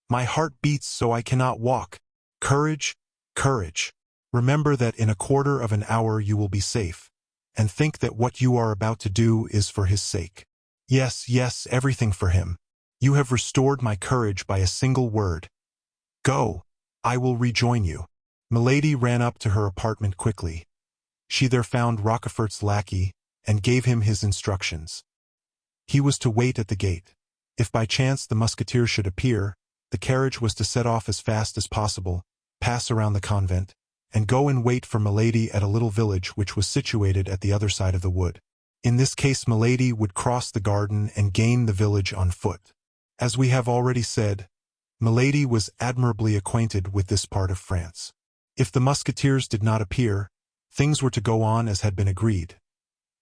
"My heart beats so I cannot walk. Courage, courage! Remember that in a quarter of an hour you will be safe, and think that what you are about to do is for his sake. Yes, yes, everything for him. You have restored my courage by a single word. Go, I will rejoin you." Milady ran up to her apartment quickly. She there found Rochefort's lackey, and gave him his instructions. He was to wait at the gate. If by chance the musketeers should appear, the carriage was to set off as fast as possible, pass around the convent, and go and wait for Milady at a little village which was situated at the other side of the wood. In this case Milady would cross the garden and gain the village on foot. As we have already said, Milady was admirably acquainted with this part of France. If the musketeers did not appear, things were to go on as had been agreed.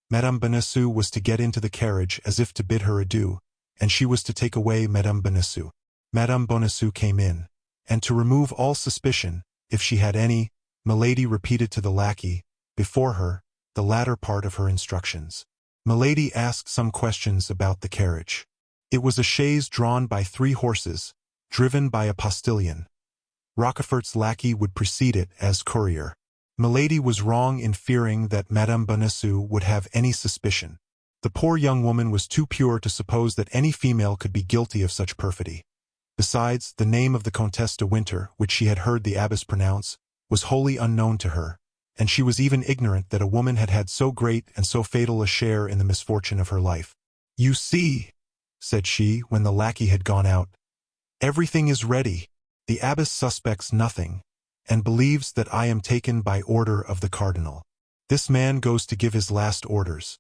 Madame Bonacieux was to get into the carriage as if to bid her adieu, and she was to take away Madame Bonacieux. Madame Bonacieux came in, and to remove all suspicion, if she had any, Milady repeated to the lackey, before her, the latter part of her instructions. Milady asked some questions about the carriage. It was a chaise drawn by 3 horses, driven by a postilion. Rochefort's lackey would precede it as courier. Milady was wrong in fearing that Madame Bonacieux would have any suspicion. The poor young woman was too pure to suppose that any female could be guilty of such perfidy. Besides, the name of the Comtesse de Winter, which she had heard the abbess pronounce, was wholly unknown to her, and she was even ignorant that a woman had had so great and so fatal a share in the misfortune of her life. "You see," said she, when the lackey had gone out, "everything is ready. The abbess suspects nothing, and believes that I am taken by order of the cardinal. This man goes to give his last orders.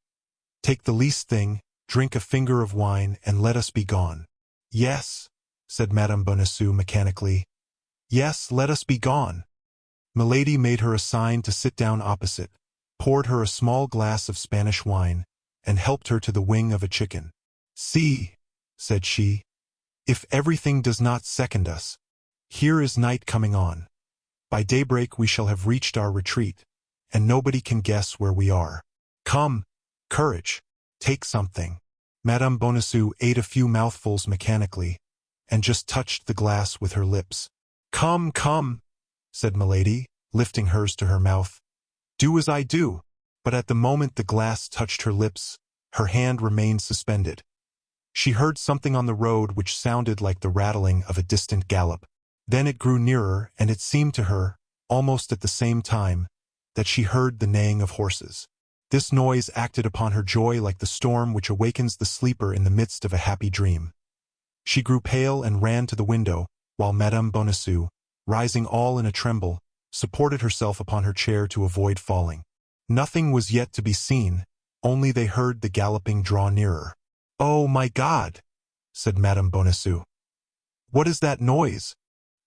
Take the least thing, drink a finger of wine, and let us be gone." "Yes," said Madame Bonacieux mechanically. "Yes, let us be gone." Milady made her a sign to sit down opposite, poured her a small glass of Spanish wine, and helped her to the wing of a chicken. "See," said she, "if everything does not second us. Here is night coming on. By daybreak we shall have reached our retreat, and nobody can guess where we are. Come, courage, take something." Madame Bonacieux ate a few mouthfuls mechanically, and just touched the glass with her lips. "Come, come," said Milady, lifting hers to her mouth. "Do as I do." But at the moment the glass touched her lips, her hand remained suspended. She heard something on the road which sounded like the rattling of a distant gallop. Then it grew nearer, and it seemed to her, almost at the same time, that she heard the neighing of horses. This noise acted upon her joy like the storm which awakens the sleeper in the midst of a happy dream. She grew pale and ran to the window, while Madame Bonacieux, rising all in a tremble, supported herself upon her chair to avoid falling. Nothing was yet to be seen, only they heard the galloping draw nearer. "Oh, my God!" said Madame Bonacieux. "What is that noise?"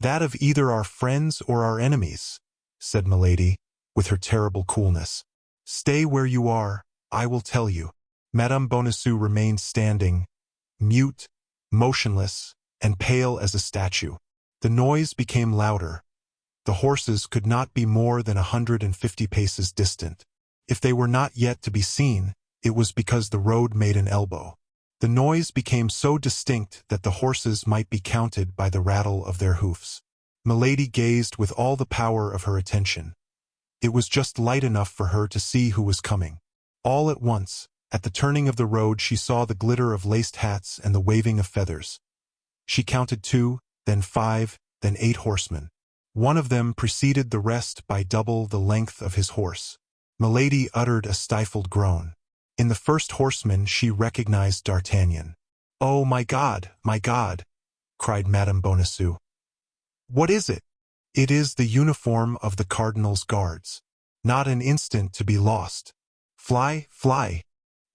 "That of either our friends or our enemies," said Milady, with her terrible coolness. "Stay where you are, I will tell you." Madame Bonacieux remained standing, mute, motionless, and pale as a statue. The noise became louder. The horses could not be more than 150 paces distant. If they were not yet to be seen, it was because the road made an elbow. The noise became so distinct that the horses might be counted by the rattle of their hoofs. Milady gazed with all the power of her attention. It was just light enough for her to see who was coming. All at once, at the turning of the road, she saw the glitter of laced hats and the waving of feathers. She counted 2, then 5, then 8 horsemen. One of them preceded the rest by double the length of his horse. Milady uttered a stifled groan. In the first horseman she recognized D'Artagnan. "Oh, my God, cried Madame Bonacieux. "What is it?" "It is the uniform of the cardinal's guards. Not an instant to be lost. Fly, fly.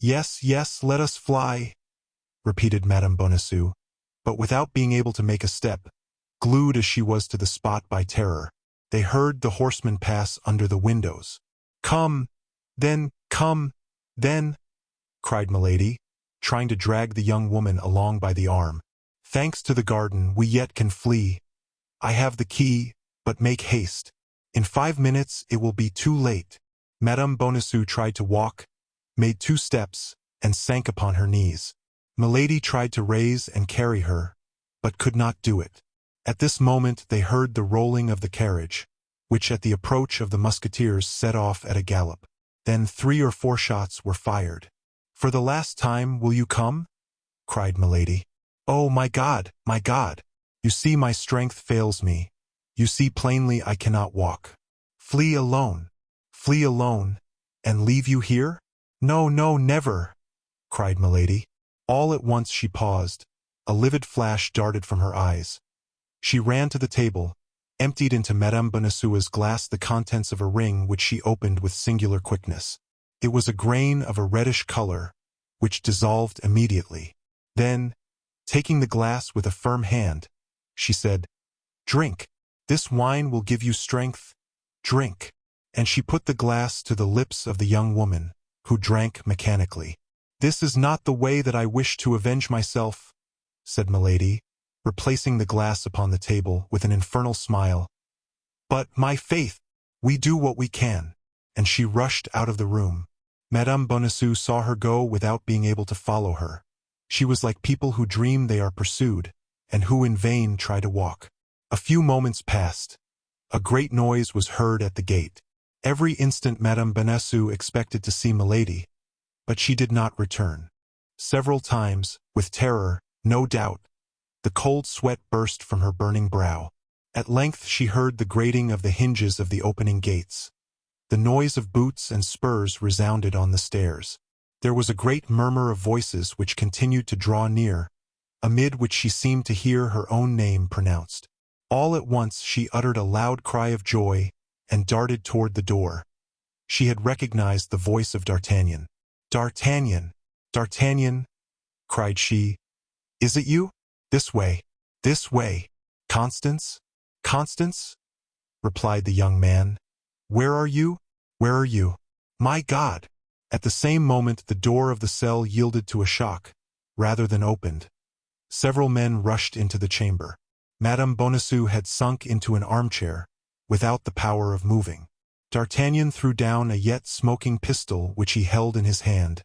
Yes, yes, let us fly," repeated Madame Bonacieux, but without being able to make a step, glued as she was to the spot by terror. They heard the horsemen pass under the windows. Come, then, cried Milady, trying to drag the young woman along by the arm. "Thanks to the garden, we yet can flee. I have the key, but make haste. In 5 minutes it will be too late." Madame Bonacieux tried to walk, made 2 steps, and sank upon her knees. Milady tried to raise and carry her, but could not do it. At this moment they heard the rolling of the carriage, which at the approach of the Musketeers set off at a gallop. Then 3 or 4 shots were fired. "For the last time, will you come?" cried Milady. "Oh, my God, my God! You see my strength fails me. You see plainly I cannot walk. Flee alone, and leave you here? No, no, never!" cried Milady. All at once she paused. A livid flash darted from her eyes. She ran to the table, emptied into Madame Bonacieux's glass the contents of a ring which she opened with singular quickness. It was a grain of a reddish color, which dissolved immediately. Then, taking the glass with a firm hand, she said, "Drink. This wine will give you strength. Drink." And she put the glass to the lips of the young woman, who drank mechanically. "This is not the way that I wish to avenge myself," said Milady, replacing the glass upon the table with an infernal smile. "But, my faith, we do what we can." And she rushed out of the room. Madame Bonacieux saw her go without being able to follow her. She was like people who dream they are pursued, and who in vain try to walk. A few moments passed. A great noise was heard at the gate. Every instant Madame Bonacieux expected to see Milady, but she did not return. Several times, with terror, no doubt, the cold sweat burst from her burning brow. At length she heard the grating of the hinges of the opening gates. The noise of boots and spurs resounded on the stairs. There was a great murmur of voices which continued to draw near, amid which she seemed to hear her own name pronounced. All at once she uttered a loud cry of joy and darted toward the door. She had recognized the voice of D'Artagnan. "D'Artagnan! D'Artagnan!" cried she. "Is it you? This way, this way." "Constance? Constance?" replied the young man. "Where are you? Where are you? My God!" At the same moment the door of the cell yielded to a shock, rather than opened. Several men rushed into the chamber. Madame Bonacieux had sunk into an armchair, without the power of moving. D'Artagnan threw down a yet smoking pistol which he held in his hand,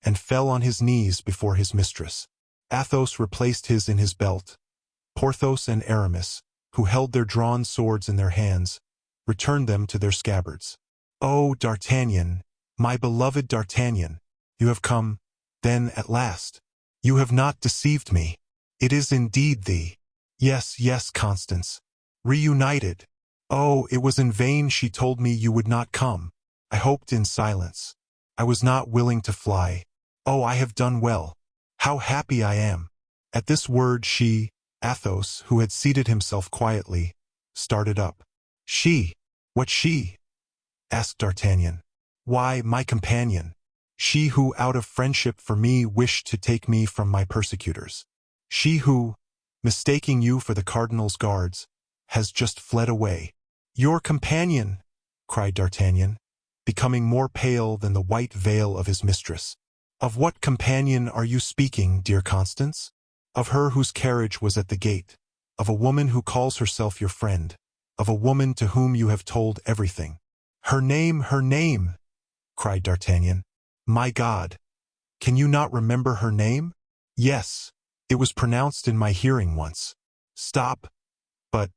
and fell on his knees before his mistress. Athos replaced his in his belt. Porthos and Aramis, who held their drawn swords in their hands, returned them to their scabbards. "Oh, D'Artagnan, my beloved D'Artagnan, you have come, then, at last. You have not deceived me. It is indeed thee. Yes, yes, Constance. Reunited. Oh, it was in vain she told me you would not come. I hoped in silence. I was not willing to fly. Oh, I have done well. How happy I am." At this word she, Athos, who had seated himself quietly, started up. "She? What she?" asked D'Artagnan. "Why, my companion. She who, out of friendship for me, wished to take me from my persecutors. She who, mistaking you for the cardinal's guards, has just fled away." "Your companion!" cried D'Artagnan, becoming more pale than the white veil of his mistress. "Of what companion are you speaking, dear Constance?" "Of her whose carriage was at the gate, of a woman who calls herself your friend, of a woman to whom you have told everything." Her name!" cried D'Artagnan. "My God! Can you not remember her name?" "Yes, it was pronounced in my hearing once." "Stop! But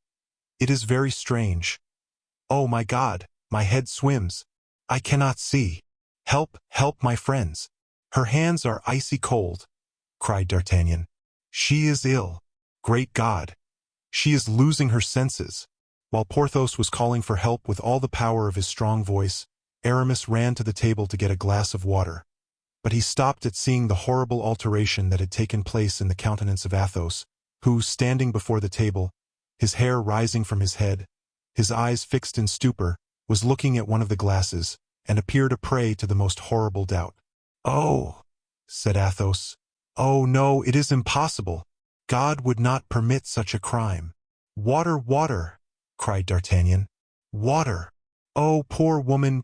it is very strange. Oh, my God! My head swims. I cannot see. Help, help, my friends. Her hands are icy cold, cried D'Artagnan. She is ill. Great God! She is losing her senses. While Porthos was calling for help with all the power of his strong voice, Aramis ran to the table to get a glass of water. But he stopped at seeing the horrible alteration that had taken place in the countenance of Athos, who, standing before the table, his hair rising from his head, his eyes fixed in stupor, was looking at one of the glasses, and appeared a prey to the most horrible doubt. "Oh," said Athos. "Oh, no, it is impossible. God would not permit such a crime." "Water, water!" cried D'Artagnan. "Water! Oh, poor woman,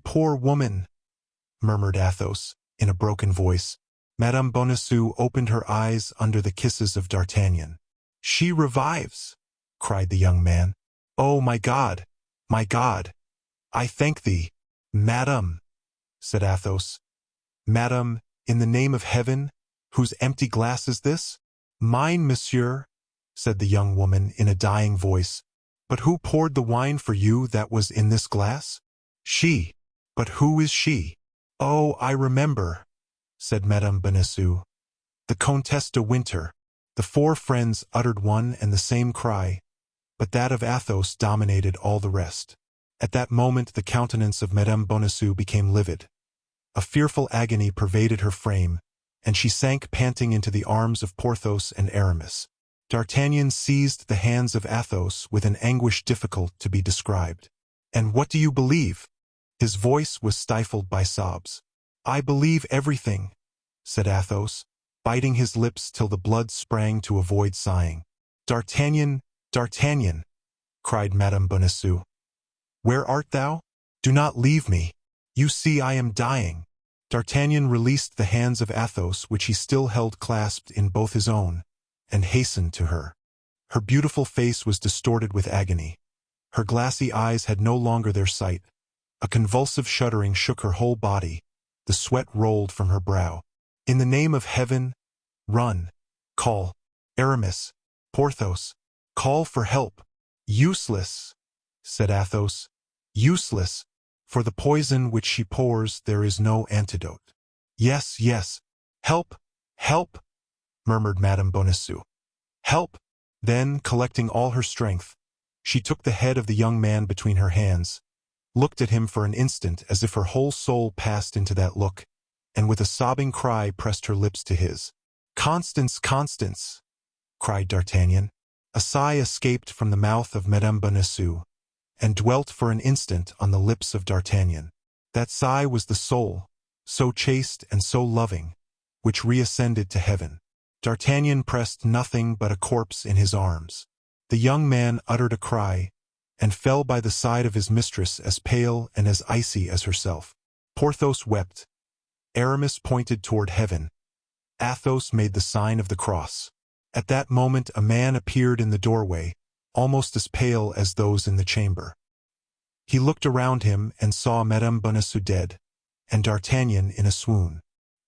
murmured Athos, in a broken voice. Madame Bonacieux opened her eyes under the kisses of D'Artagnan. "She revives!" cried the young man. "Oh, my God! My God! I thank thee!" "Madame," said Athos. "Madame, in the name of heaven, whose empty glass is this?" "Mine, monsieur," said the young woman in a dying voice. "But who poured the wine for you that was in this glass?" "She. But who is she?" "Oh, I remember," said Madame Bonacieux. "The Comtesse de Winter." The four friends uttered one and the same cry, but that of Athos dominated all the rest. At that moment the countenance of Madame Bonacieux became livid. A fearful agony pervaded her frame, and she sank panting into the arms of Porthos and Aramis. D'Artagnan seized the hands of Athos with an anguish difficult to be described. "And what do you believe?" His voice was stifled by sobs. "I believe everything," said Athos, biting his lips till the blood sprang to avoid sighing. "D'Artagnan, D'Artagnan!" cried Madame Bonacieux. "Where art thou? Do not leave me. You see I am dying." D'Artagnan released the hands of Athos, which he still held clasped in both his own, and hastened to her. Her beautiful face was distorted with agony. Her glassy eyes had no longer their sight. A convulsive shuddering shook her whole body. The sweat rolled from her brow. "In the name of heaven, run! Call! Aramis! Porthos! Call for help!" "Useless," said Athos. "Useless. For the poison which she pours there is no antidote." "Yes, yes. Help! Help!" murmured Madame Bonacieux. "Help!" Then, collecting all her strength, she took the head of the young man between her hands, looked at him for an instant as if her whole soul passed into that look, and with a sobbing cry pressed her lips to his. "Constance, Constance!" cried D'Artagnan. A sigh escaped from the mouth of Madame Bonacieux, and dwelt for an instant on the lips of D'Artagnan. That sigh was the soul, so chaste and so loving, which reascended to heaven. D'Artagnan pressed nothing but a corpse in his arms. The young man uttered a cry, and fell by the side of his mistress as pale and as icy as herself. Porthos wept. Aramis pointed toward heaven. Athos made the sign of the cross. At that moment a man appeared in the doorway, almost as pale as those in the chamber. He looked around him and saw Madame Bonacieux dead, and D'Artagnan in a swoon.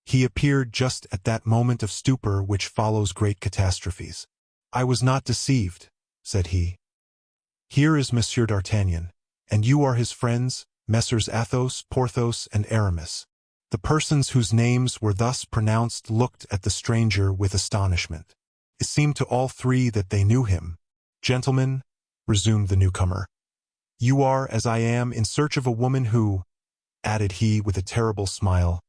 He appeared just at that moment of stupor which follows great catastrophes. "I was not deceived," said he. "Here is Monsieur D'Artagnan, and you are his friends, Messrs. Athos, Porthos, and Aramis." The persons whose names were thus pronounced looked at the stranger with astonishment. It seemed to all three that they knew him. "Gentlemen," resumed the newcomer, "you are, as I am, in search of a woman who," added he with a terrible smile,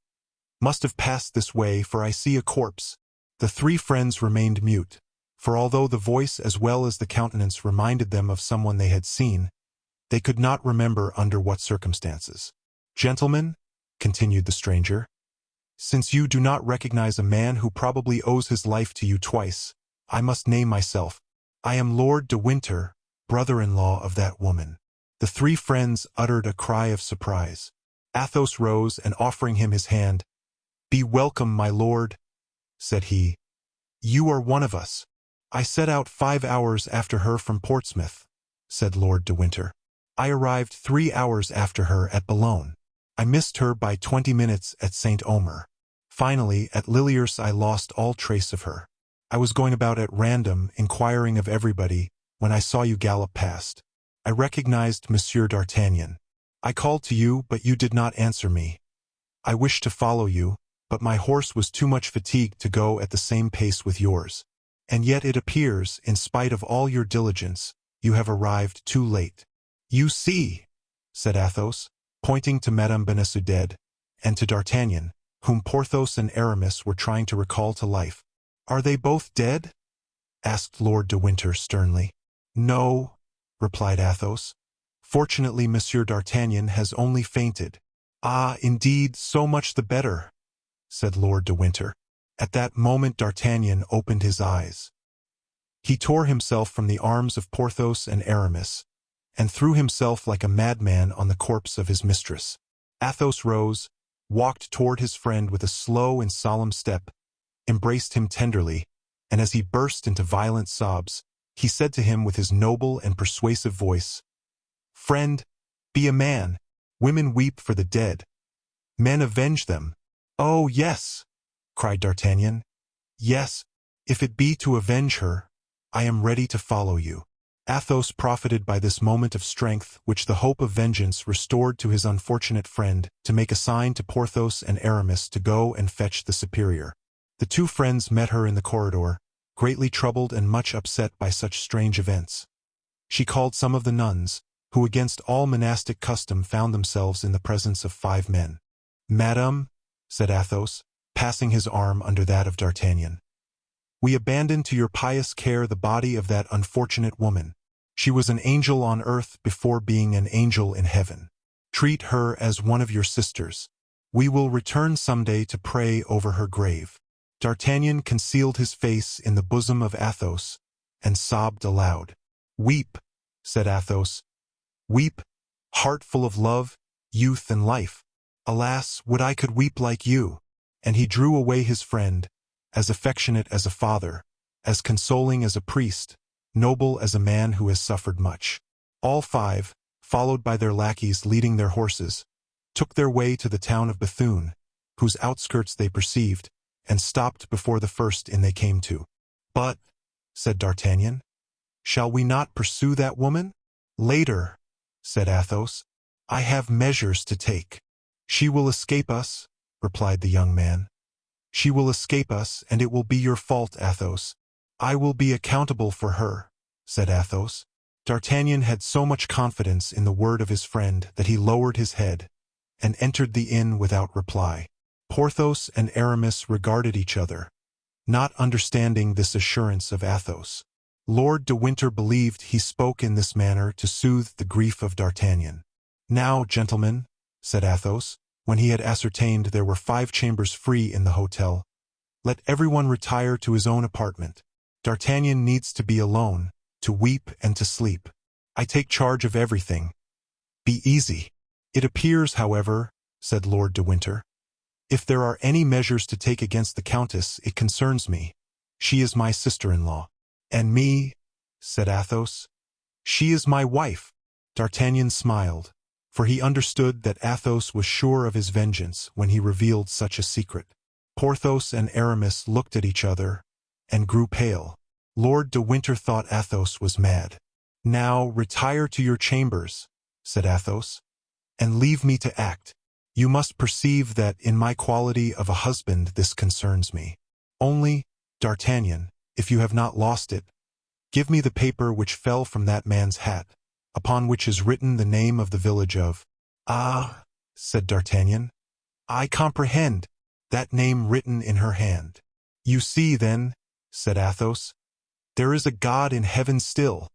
"must have passed this way, for I see a corpse." The three friends remained mute, for although the voice as well as the countenance reminded them of someone they had seen, they could not remember under what circumstances. "Gentlemen," continued the stranger, "since you do not recognize a man who probably owes his life to you twice, I must name myself. I am Lord de Winter, brother-in-law of that woman." The three friends uttered a cry of surprise. Athos rose, and offering him his hand, "Be welcome, my lord," said he. "You are one of us." "I set out 5 hours after her from Portsmouth," said Lord de Winter. "I arrived 3 hours after her at Boulogne. I missed her by 20 minutes at St. Omer. Finally, at Liliers I lost all trace of her. I was going about at random, inquiring of everybody, when I saw you gallop past. I recognized Monsieur d'Artagnan. I called to you, but you did not answer me. I wished to follow you, but my horse was too much fatigued to go at the same pace with yours. And yet it appears, in spite of all your diligence, you have arrived too late. You see, said Athos, pointing to Madame Benasuded, and to D'Artagnan, whom Porthos and Aramis were trying to recall to life. Are they both dead? Asked Lord de Winter sternly. No, replied Athos. Fortunately, Monsieur d'Artagnan has only fainted. Ah, indeed, so much the better, said Lord de Winter. At that moment D'Artagnan opened his eyes. He tore himself from the arms of Porthos and Aramis, and threw himself like a madman on the corpse of his mistress. Athos rose, walked toward his friend with a slow and solemn step, embraced him tenderly, and as he burst into violent sobs, he said to him with his noble and persuasive voice, "Friend, be a man. Women weep for the dead. Men avenge them." "Oh, yes," cried D'Artagnan. "Yes, if it be to avenge her, I am ready to follow you." Athos profited by this moment of strength which the hope of vengeance restored to his unfortunate friend to make a sign to Porthos and Aramis to go and fetch the superior. The two friends met her in the corridor, greatly troubled and much upset by such strange events. She called some of the nuns, who against all monastic custom found themselves in the presence of 5 men. "Madame," said Athos, passing his arm under that of D'Artagnan, "we abandon to your pious care the body of that unfortunate woman. She was an angel on earth before being an angel in heaven. Treat her as one of your sisters. We will return someday to pray over her grave." D'Artagnan concealed his face in the bosom of Athos, and sobbed aloud. "Weep," said Athos. "Weep, heart full of love, youth, and life. Alas, would I could weep like you!" And he drew away his friend, as affectionate as a father, as consoling as a priest, noble as a man who has suffered much. All 5, followed by their lackeys leading their horses, took their way to the town of Bethune, whose outskirts they perceived, and stopped before the first inn they came to. "But," said D'Artagnan, "shall we not pursue that woman?" "Later," said Athos. "I have measures to take." "She will escape us," replied the young man. "She will escape us, and it will be your fault, Athos." "I will be accountable for her," said Athos. D'Artagnan had so much confidence in the word of his friend that he lowered his head, and entered the inn without reply. Porthos and Aramis regarded each other, not understanding this assurance of Athos. Lord de Winter believed he spoke in this manner to soothe the grief of D'Artagnan. "Now, gentlemen," said Athos, when he had ascertained there were 5 chambers free in the hotel, "let everyone retire to his own apartment. D'Artagnan needs to be alone, to weep and to sleep. I take charge of everything. Be easy." "It appears, however," said Lord de Winter, "if there are any measures to take against the Countess, it concerns me. She is my sister-in-law." "And me," said Athos. "She is my wife." D'Artagnan smiled, for he understood that Athos was sure of his vengeance when he revealed such a secret. Porthos and Aramis looked at each other, and grew pale. Lord de Winter thought Athos was mad. "Now retire to your chambers," said Athos, "and leave me to act. You must perceive that in my quality of a husband this concerns me. Only, D'Artagnan, if you have not lost it, give me the paper which fell from that man's hat, upon which is written the name of the village of—" "Ah," said D'Artagnan, "I comprehend, that name written in her hand." "You see, then," said Athos, "there is a God in heaven still."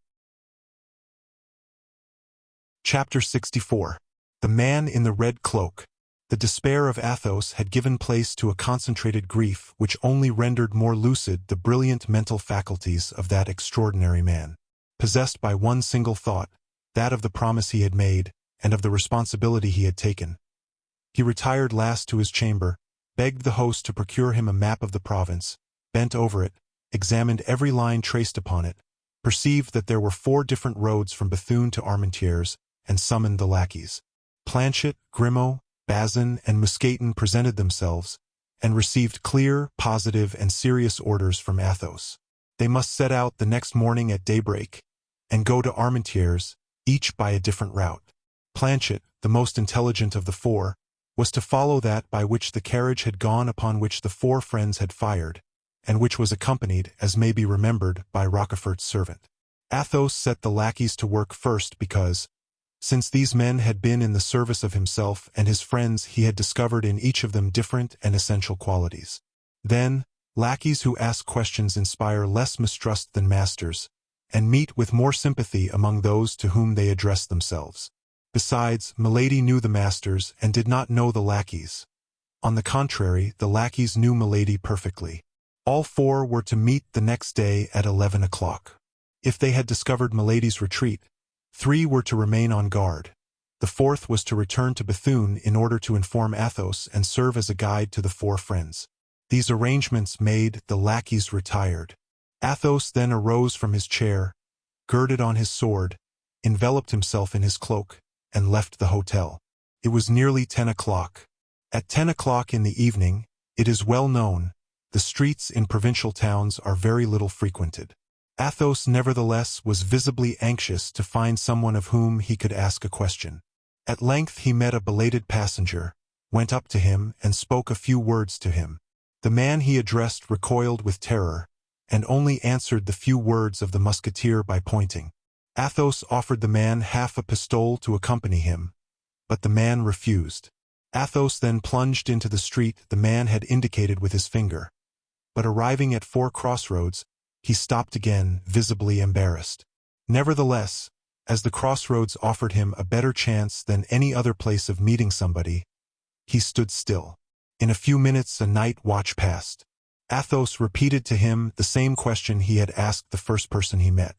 Chapter 64. The Man in the Red Cloak. The despair of Athos had given place to a concentrated grief which only rendered more lucid the brilliant mental faculties of that extraordinary man. Possessed by one single thought, that of the promise he had made, and of the responsibility he had taken, he retired last to his chamber, begged the host to procure him a map of the province, bent over it, examined every line traced upon it, perceived that there were 4 different roads from Bethune to Armentières, and summoned the lackeys. Planchet, Grimaud, Bazin, and Mousqueton presented themselves, and received clear, positive, and serious orders from Athos. They must set out the next morning at daybreak, and go to Armentières, each by a different route. Planchet, the most intelligent of the four, was to follow that by which the carriage had gone upon which the four friends had fired, and which was accompanied, as may be remembered, by Rochefort's servant. Athos set the lackeys to work first because, since these men had been in the service of himself and his friends, he had discovered in each of them different and essential qualities. Then, lackeys who ask questions inspire less mistrust than masters, and meet with more sympathy among those to whom they address themselves. Besides, Milady knew the masters and did not know the lackeys. On the contrary, the lackeys knew Milady perfectly. All four were to meet the next day at 11 o'clock. If they had discovered Milady's retreat, 3 were to remain on guard. The 4th was to return to Bethune in order to inform Athos and serve as a guide to the 4 friends. These arrangements made, the lackeys retired. Athos then arose from his chair, girded on his sword, enveloped himself in his cloak, and left the hotel. It was nearly 10 o'clock. At 10 o'clock in the evening, it is well known, the streets in provincial towns are very little frequented. Athos nevertheless was visibly anxious to find someone of whom he could ask a question. At length he met a belated passenger, went up to him and spoke a few words to him. The man he addressed recoiled with terror, and only answered the few words of the musketeer by pointing. Athos offered the man half a pistole to accompany him, but the man refused. Athos then plunged into the street the man had indicated with his finger. But arriving at 4 crossroads, he stopped again, visibly embarrassed. Nevertheless, as the crossroads offered him a better chance than any other place of meeting somebody, he stood still. In a few minutes a night watch passed. Athos repeated to him the same question he had asked the first person he met.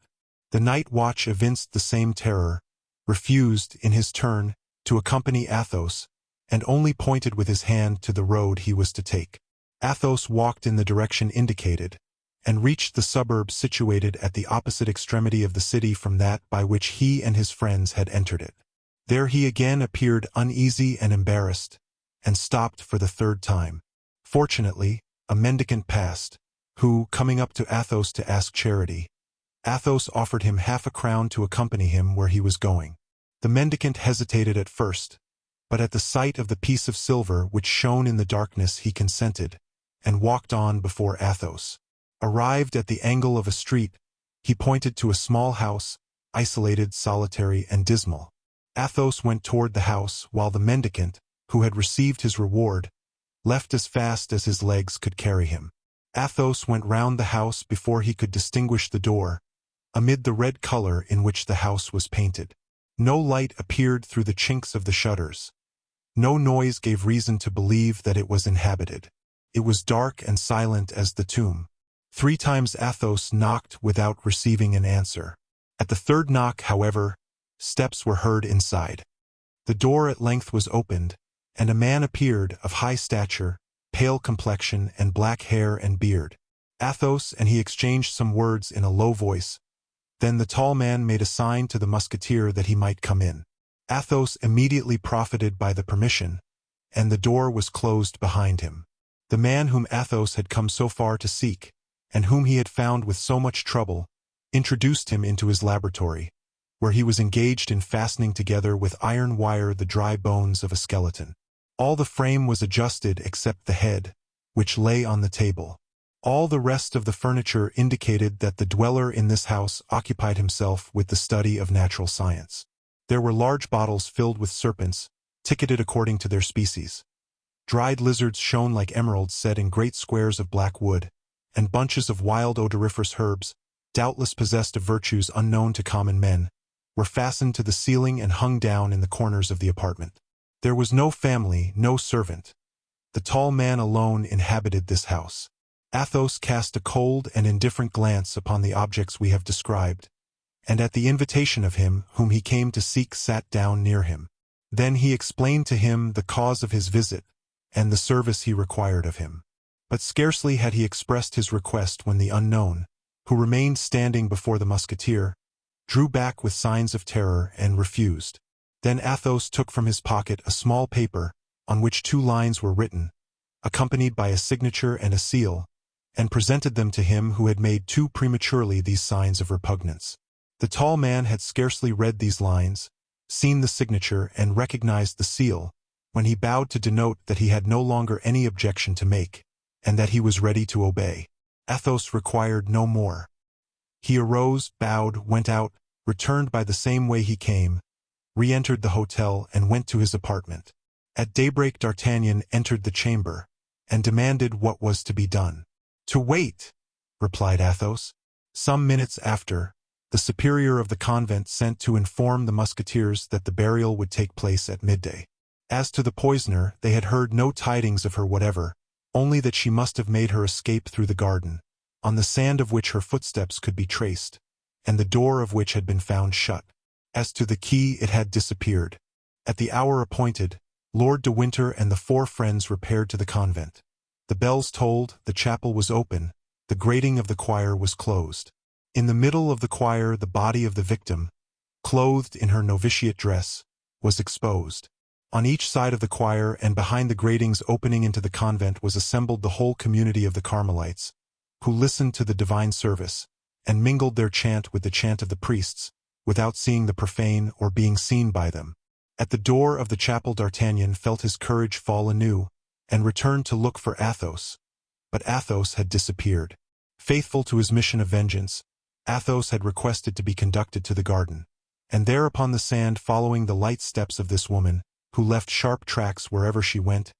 The night watch evinced the same terror, refused, in his turn, to accompany Athos, and only pointed with his hand to the road he was to take. Athos walked in the direction indicated, and reached the suburb situated at the opposite extremity of the city from that by which he and his friends had entered it. There he again appeared uneasy and embarrassed, and stopped for the 3rd time. Fortunately, a mendicant passed, who, coming up to Athos to ask charity, Athos offered him half a crown to accompany him where he was going. The mendicant hesitated at first, but at the sight of the piece of silver which shone in the darkness he consented, and walked on before Athos. Arrived at the angle of a street, he pointed to a small house, isolated, solitary, and dismal. Athos went toward the house, while the mendicant, who had received his reward, left as fast as his legs could carry him. Athos went round the house before he could distinguish the door, amid the red color in which the house was painted. No light appeared through the chinks of the shutters. No noise gave reason to believe that it was inhabited. It was dark and silent as the tomb. 3 times Athos knocked without receiving an answer. At the 3rd knock, however, steps were heard inside. The door at length was opened, and a man appeared, of high stature, pale complexion, and black hair and beard. Athos and he exchanged some words in a low voice. Then the tall man made a sign to the musketeer that he might come in. Athos immediately profited by the permission, and the door was closed behind him. The man whom Athos had come so far to seek, and whom he had found with so much trouble, introduced him into his laboratory, where he was engaged in fastening together with iron wire the dry bones of a skeleton. All the frame was adjusted except the head, which lay on the table. All the rest of the furniture indicated that the dweller in this house occupied himself with the study of natural science. There were large bottles filled with serpents, ticketed according to their species. Dried lizards shone like emeralds set in great squares of black wood, and bunches of wild odoriferous herbs, doubtless possessed of virtues unknown to common men, were fastened to the ceiling and hung down in the corners of the apartment. There was no family, no servant. The tall man alone inhabited this house. Athos cast a cold and indifferent glance upon the objects we have described, and at the invitation of him whom he came to seek sat down near him. Then he explained to him the cause of his visit, and the service he required of him. But scarcely had he expressed his request when the unknown, who remained standing before the musketeer, drew back with signs of terror and refused. Then Athos took from his pocket a small paper, on which 2 lines were written, accompanied by a signature and a seal, and presented them to him who had made too prematurely these signs of repugnance. The tall man had scarcely read these lines, seen the signature and recognized the seal, when he bowed to denote that he had no longer any objection to make, and that he was ready to obey. Athos required no more. He arose, bowed, went out, returned by the same way he came, re-entered the hotel and went to his apartment. At daybreak D'Artagnan entered the chamber, and demanded what was to be done. "To wait," replied Athos. Some minutes after, the superior of the convent sent to inform the Musketeers that the burial would take place at midday. As to the poisoner, they had heard no tidings of her whatever, only that she must have made her escape through the garden, on the sand of which her footsteps could be traced, and the door of which had been found shut. As to the key, it had disappeared. At the hour appointed, Lord de Winter and the four friends repaired to the convent. The bells tolled, the chapel was open, the grating of the choir was closed. In the middle of the choir the body of the victim, clothed in her novitiate dress, was exposed. On each side of the choir and behind the gratings opening into the convent was assembled the whole community of the Carmelites, who listened to the divine service, and mingled their chant with the chant of the priests, without seeing the profane or being seen by them. At the door of the chapel D'Artagnan felt his courage fall anew, and returned to look for Athos. But Athos had disappeared. Faithful to his mission of vengeance, Athos had requested to be conducted to the garden, and there upon the sand, following the light steps of this woman, who left sharp tracks wherever she went,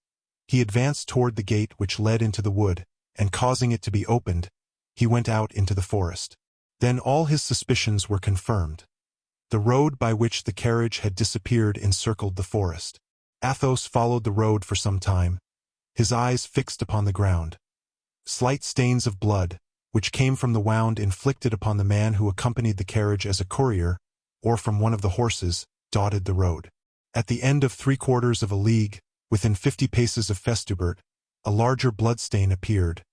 he advanced toward the gate which led into the wood, and causing it to be opened, he went out into the forest. Then all his suspicions were confirmed. The road by which the carriage had disappeared encircled the forest. Athos followed the road for some time, his eyes fixed upon the ground. Slight stains of blood, which came from the wound inflicted upon the man who accompanied the carriage as a courier, or from one of the horses, dotted the road. At the end of 3/4 of a league, within 50 paces of Festubert, a larger bloodstain appeared.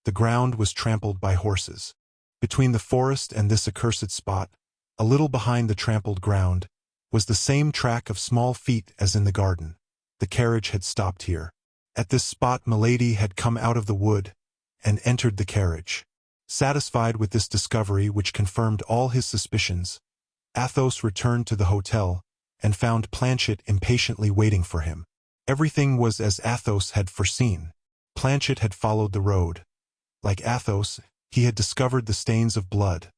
The ground was trampled by horses. Between the forest and this accursed spot, a little behind the trampled ground, was the same track of small feet as in the garden. The carriage had stopped here. At this spot Milady had come out of the wood, and entered the carriage. Satisfied with this discovery, which confirmed all his suspicions, Athos returned to the hotel, and found Planchet impatiently waiting for him. Everything was as Athos had foreseen. Planchet had followed the road. Like Athos, he had discovered the stains of blood.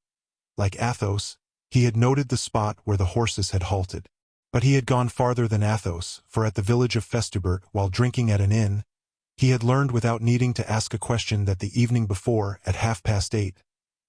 Like Athos, he had noted the spot where the horses had halted. But he had gone farther than Athos, for at the village of Festubert, while drinking at an inn, he had learned without needing to ask a question that the evening before, at 8:30,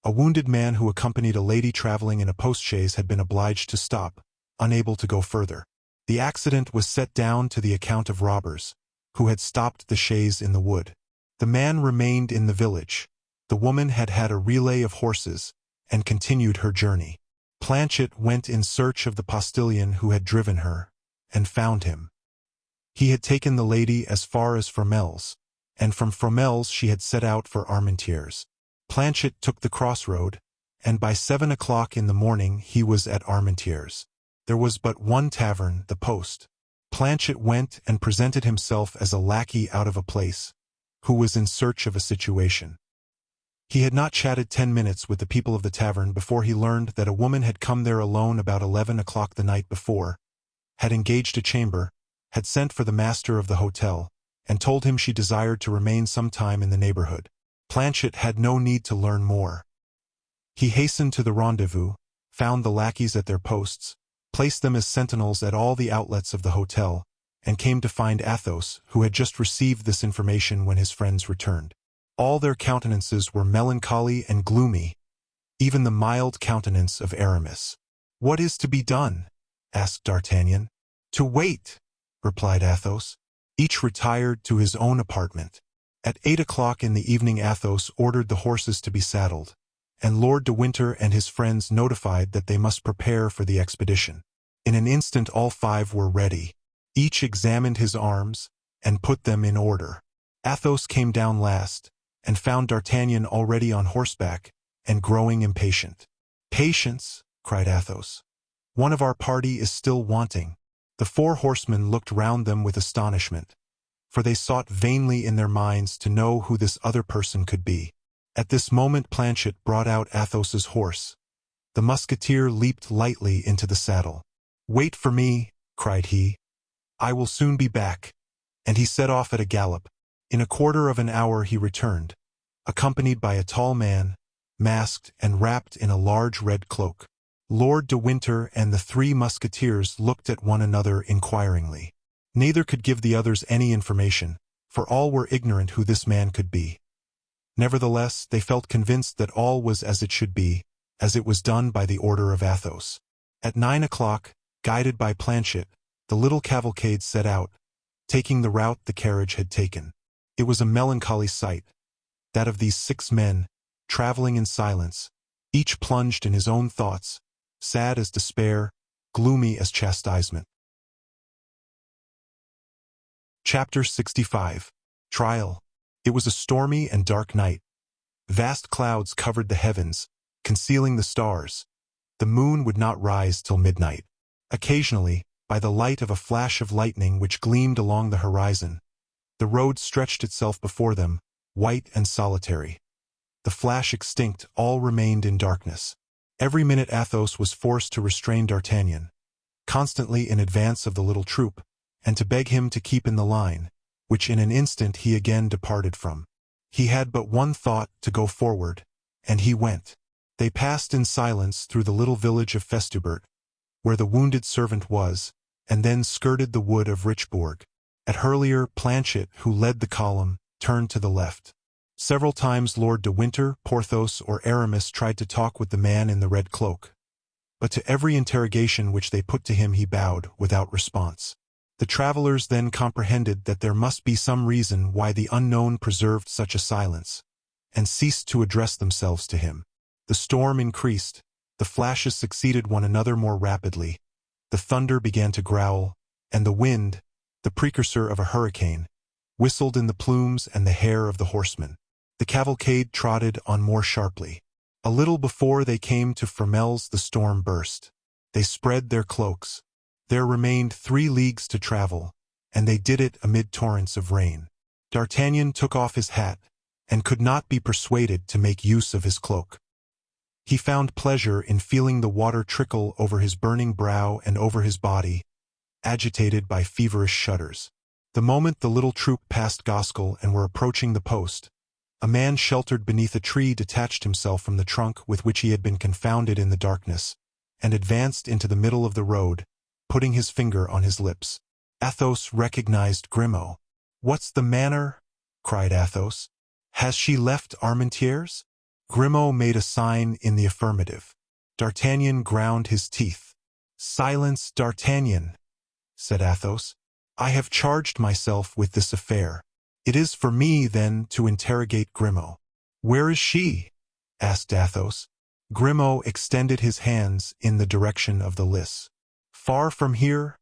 a wounded man who accompanied a lady traveling in a postchaise had been obliged to stop, unable to go further. The accident was set down to the account of robbers, who had stopped the chaise in the wood. The man remained in the village. The woman had had a relay of horses, and continued her journey. Planchet went in search of the postilion who had driven her, and found him. He had taken the lady as far as Fromelles, and from Fromelles she had set out for Armentières. Planchet took the crossroad, and by 7 o'clock in the morning he was at Armentières. There was but one tavern, the Post. Planchet went and presented himself as a lackey out of a place, who was in search of a situation. He had not chatted 10 minutes with the people of the tavern before he learned that a woman had come there alone about 11 o'clock the night before, had engaged a chamber, had sent for the master of the hotel, and told him she desired to remain some time in the neighborhood. Planchet had no need to learn more. He hastened to the rendezvous, found the lackeys at their posts, placed them as sentinels at all the outlets of the hotel, and came to find Athos, who had just received this information when his friends returned. All their countenances were melancholy and gloomy, even the mild countenance of Aramis. "What is to be done?" asked D'Artagnan. "To wait," replied Athos. Each retired to his own apartment. At 8 o'clock in the evening Athos ordered the horses to be saddled, and Lord de Winter and his friends notified that they must prepare for the expedition. In an instant all 5 were ready. Each examined his arms, and put them in order. Athos came down last, and found D'Artagnan already on horseback, and growing impatient. "Patience," cried Athos. "One of our party is still wanting." The 4 horsemen looked round them with astonishment, for they sought vainly in their minds to know who this other person could be. At this moment Planchet brought out Athos's horse. The Musketeer leaped lightly into the saddle. "Wait for me," cried he. "I will soon be back." And he set off at a gallop. In a quarter of an hour he returned, accompanied by a tall man, masked and wrapped in a large red cloak. Lord de Winter and the Three Musketeers looked at one another inquiringly. Neither could give the others any information, for all were ignorant who this man could be. Nevertheless, they felt convinced that all was as it should be, as it was done by the order of Athos. At 9 o'clock, guided by Planchet, the little cavalcade set out, taking the route the carriage had taken. It was a melancholy sight, that of these 6 men, traveling in silence, each plunged in his own thoughts, sad as despair, gloomy as chastisement. Chapter 65. Trial. It was a stormy and dark night. Vast clouds covered the heavens, concealing the stars. The moon would not rise till midnight. Occasionally, by the light of a flash of lightning which gleamed along the horizon, the road stretched itself before them, white and solitary. The flash extinct, all remained in darkness. Every minute Athos was forced to restrain D'Artagnan, constantly in advance of the little troop, and to beg him to keep in the line, which in an instant he again departed from. He had but one thought, to go forward, and he went. They passed in silence through the little village of Festubert, where the wounded servant was, and then skirted the wood of Richbourg. At Hurlier, Planchet, who led the column, turned to the left. Several times Lord de Winter, Porthos, or Aramis tried to talk with the man in the red cloak, but to every interrogation which they put to him he bowed, without response. The travelers then comprehended that there must be some reason why the unknown preserved such a silence, and ceased to address themselves to him. The storm increased, the flashes succeeded one another more rapidly, the thunder began to growl, and the wind, the precursor of a hurricane, whistled in the plumes and the hair of the horsemen. The cavalcade trotted on more sharply. A little before they came to Fromelles the storm burst. They spread their cloaks. There remained 3 leagues to travel, and they did it amid torrents of rain. D'Artagnan took off his hat, and could not be persuaded to make use of his cloak. He found pleasure in feeling the water trickle over his burning brow and over his body, agitated by feverish shudders. The moment the little troop passed Goskell and were approaching the post, a man sheltered beneath a tree detached himself from the trunk with which he had been confounded in the darkness, and advanced into the middle of the road, putting his finger on his lips. Athos recognized Grimaud. "What's the manner?" cried Athos. "Has she left Armentières?" Grimaud made a sign in the affirmative. D'Artagnan ground his teeth. "Silence, D'Artagnan," said Athos. "I have charged myself with this affair. It is for me, then, to interrogate Grimaud." "Where is she?" asked Athos. Grimaud extended his hands in the direction of the lists. "Far from here?"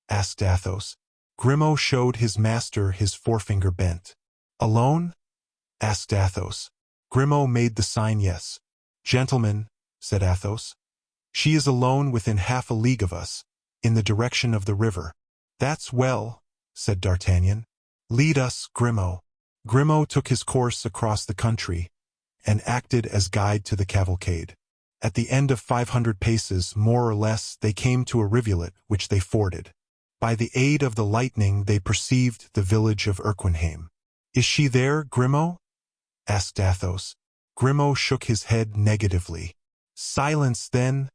asked Athos. Grimaud showed his master his forefinger bent. "Alone?" asked Athos. Grimaud made the sign yes. "Gentlemen," said Athos, "she is alone within half a league of us, in the direction of the river." "That's well," said D'Artagnan. "Lead us, Grimaud." Grimaud took his course across the country, and acted as guide to the cavalcade. At the end of 500 paces, more or less, they came to a rivulet which they forded. By the aid of the lightning they perceived the village of Erquinheim. "Is she there, Grimaud?" asked Athos. Grimaud shook his head negatively. "Silence, then!"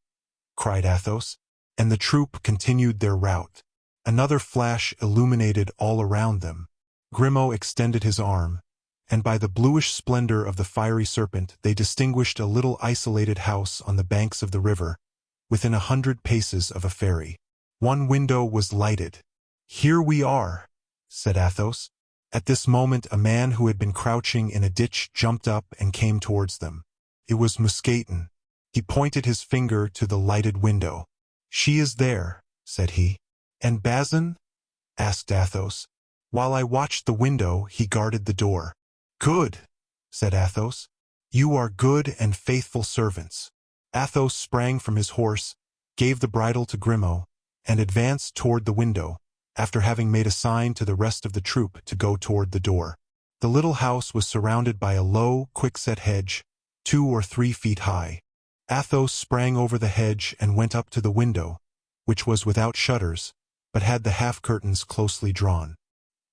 cried Athos, and the troop continued their route. Another flash illuminated all around them. Grimaud extended his arm, and by the bluish splendor of the fiery serpent they distinguished a little isolated house on the banks of the river, within 100 paces of a ferry. One window was lighted. "Here we are," said Athos. At this moment a man who had been crouching in a ditch jumped up and came towards them. It was Mousqueton. He pointed his finger to the lighted window. "She is there," said he. "And Bazin?" asked Athos. "While I watched the window, he guarded the door." "Good," said Athos. "You are good and faithful servants." Athos sprang from his horse, gave the bridle to Grimaud, and advanced toward the window, after having made a sign to the rest of the troop to go toward the door. The little house was surrounded by a low, quickset hedge, 2 or 3 feet high. Athos sprang over the hedge and went up to the window, which was without shutters, but had the half-curtains closely drawn.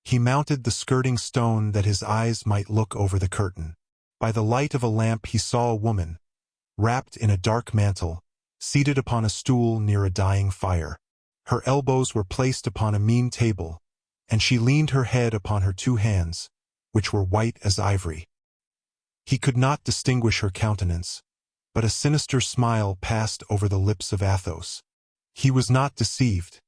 He mounted the skirting stone that his eyes might look over the curtain. By the light of a lamp he saw a woman, wrapped in a dark mantle, seated upon a stool near a dying fire. Her elbows were placed upon a mean table, and she leaned her head upon her two hands, which were white as ivory. He could not distinguish her countenance, but a sinister smile passed over the lips of Athos. He was not deceived.